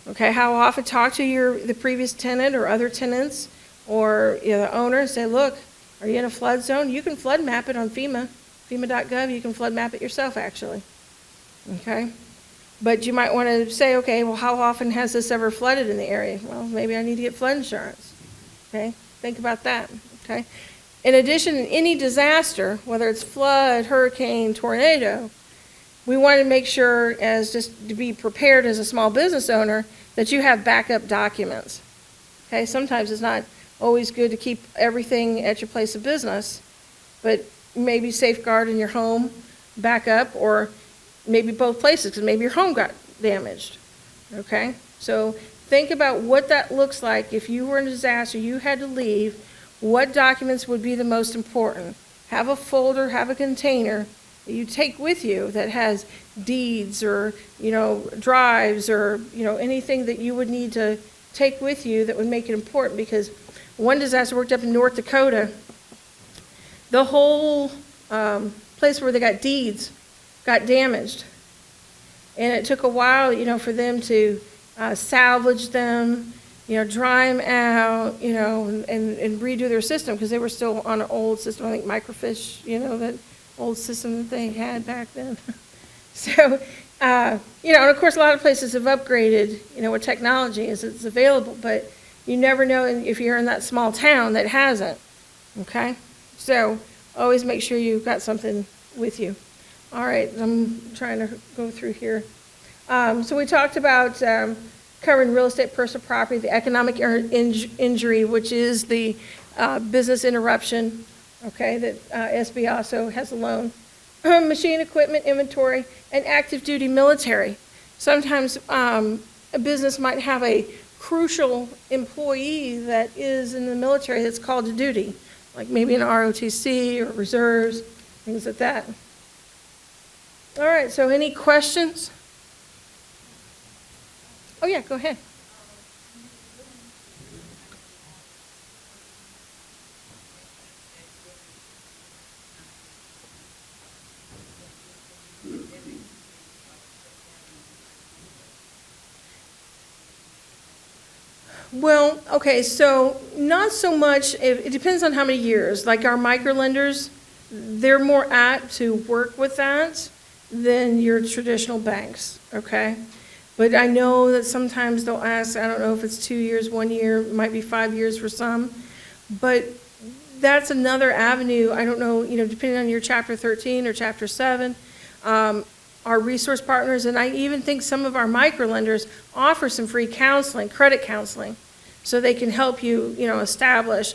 Okay, how often talk to the previous tenant or other tenants or the owner and say, look, are you in a flood zone? You can flood map it on FEMA, FEMA.gov. You can flood map it yourself, actually. Okay, but you might want to say, okay, well, how often has this ever flooded in the area? Well, maybe I need to get flood insurance. Okay, think about that. Okay. In addition, in any disaster, whether it's flood, hurricane, tornado, we want to make sure, as just to be prepared as a small business owner, that you have backup documents. Okay, sometimes it's not always good to keep everything at your place of business, but maybe safeguard in your home backup, or maybe both places, because maybe your home got damaged. Okay, so think about what that looks like if you were in a disaster, you had to leave, what documents would be the most important. Have a folder, have a container that you take with you that has deeds or, drives or, anything that you would need to take with you that would make it important. Because one disaster worked up in North Dakota, the whole place where they got deeds got damaged. And it took a while, for them to salvage them, dry them out, and redo their system, because they were still on an old system, I think microfiche, that old system that they had back then. So, and of course, a lot of places have upgraded, with technology as it's available, but you never know if you're in that small town that hasn't, okay? So, always make sure you've got something with you. All right, I'm trying to go through here. So we talked about covering real estate, personal property, the economic injury, which is the business interruption, okay, that SB also has a loan. Machine equipment, inventory, and active duty military. Sometimes a business might have a crucial employee that is in the military that's called to duty, like maybe an ROTC or reserves, things like that. All right, so any questions? Oh, yeah, go ahead. Well, okay, so not so much, it depends on how many years. Like our microlenders, they're more apt to work with that than your traditional banks, okay? But I know that sometimes they'll ask, I don't know if it's 2 years, 1 year, it might be 5 years for some, but that's another avenue. I don't know, depending on your Chapter 13 or Chapter 7, our resource partners, and I even think some of our microlenders offer some free counseling, credit counseling, so they can help you, establish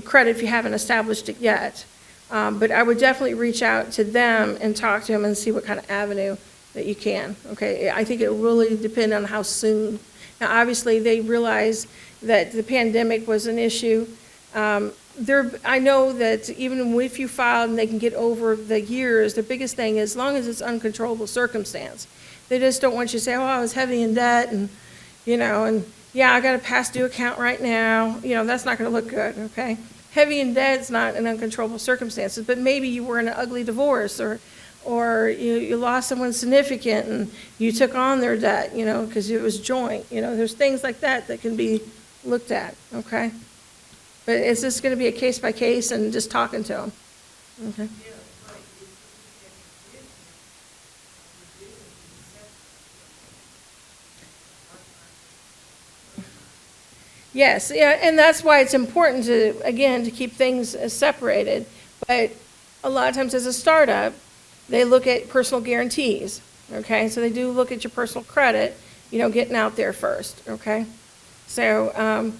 credit if you haven't established it yet. But I would definitely reach out to them and talk to them and see what kind of avenue that you can, okay? I think it really depends on how soon. Now, obviously, they realize that the pandemic was an issue. I know that even if you filed and they can get over the years, the biggest thing is as long as it's uncontrollable circumstance. They just don't want you to say, oh, I was heavy in debt and, yeah, I got a past due account right now. That's not going to look good, okay? Heavy in debt is not an uncontrollable circumstances, but maybe you were in an ugly divorce or you lost someone significant and you took on their debt, because it was joint. There's things like that that can be looked at, okay? But it's just going to be a case by case and just talking to them, okay? Yes, yeah, and that's why it's important to keep things separated. But a lot of times as a startup, they look at personal guarantees, okay? So they do look at your personal credit, getting out there first, okay? So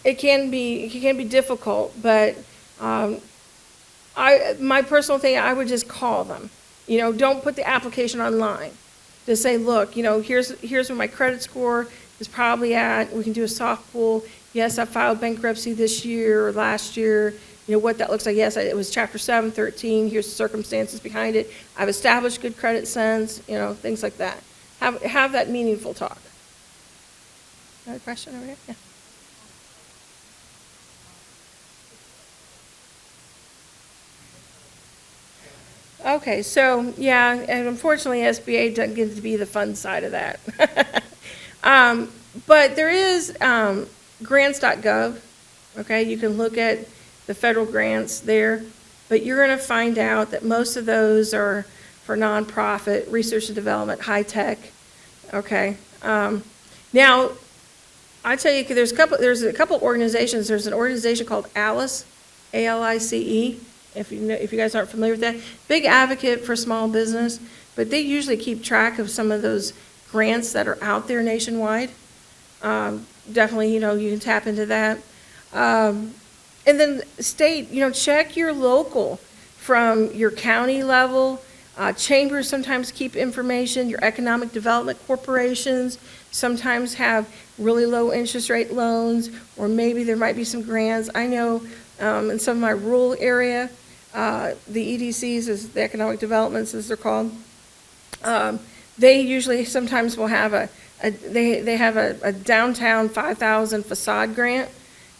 it can be difficult, but my personal thing, I would just call them. Don't put the application online. Just say, look, here's where my credit score is probably at. We can do a soft pull. Yes, I filed bankruptcy this year or last year. What that looks like. Yes, it was Chapter 7, 13. Here's the circumstances behind it. I've established good credit sense, things like that. Have that meaningful talk. Another question over here? Yeah. Okay, so, yeah, and unfortunately, SBA doesn't get to be the fun side of that. But there is grants.gov, okay? You can look at the federal grants there, but you're going to find out that most of those are for nonprofit, research and development, high tech, okay? Now, I tell you, there's a couple organizations. There's an organization called ALICE, ALICE. If you guys aren't familiar with that, big advocate for small business. but they usually keep track of some of those grants that are out there nationwide. Definitely, you know, you can tap into that. And then state, you know, check your local from your county level. Chambers sometimes keep information. Your economic development corporations sometimes have really low interest rate loans, or maybe there might be some grants. I know in some of my rural area, the EDCs, is the economic developments as they're called, they usually sometimes will have they have a downtown 5,000 facade grant,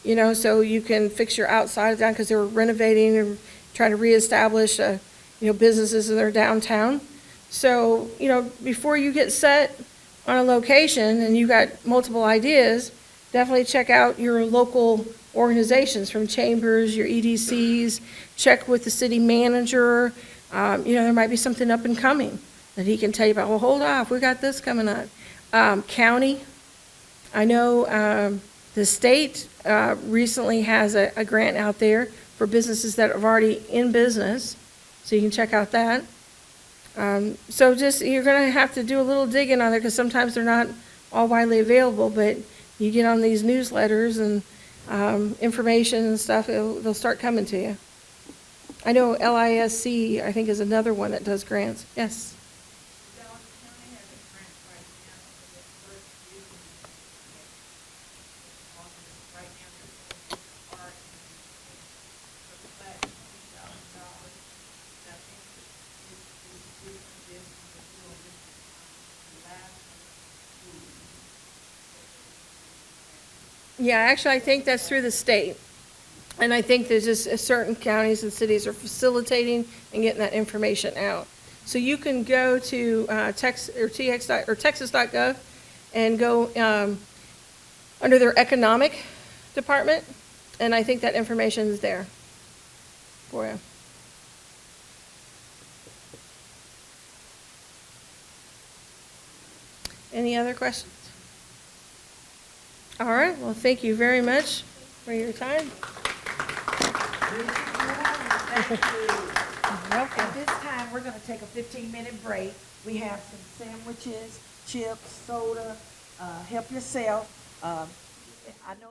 you know, so you can fix your outside of down, because they were renovating and trying to reestablish, you know, businesses in their downtown. So, you know, before you get set on a location and you got multiple ideas, definitely check out your local organizations from chambers, your EDCs, check with the city manager. You know, there might be something up and coming that he can tell you about. Well, hold off, we got this coming up. County, I know the state recently has a grant out there for businesses that are already in business, so you can check out that. So just, you're gonna have to do a little digging on there, because sometimes they're not all widely available, but you get on these newsletters and information and stuff, they'll start coming to you. I know LISC, I think, is another one that does grants. Yes? Dallas County has a grant right now for the first using right now they're going art and for flat $20,000. I think this this is doing this the last one. Yeah, actually, I think that's through the state. And I think there's just certain counties and cities are facilitating and getting that information out. So you can go to texas.gov and go under their economic department, and I think that information is there for you. Any other questions? All right, well, thank you very much for your time. At this time, we're gonna take a 15-minute break. We have some sandwiches, chips, soda, help yourself. I know.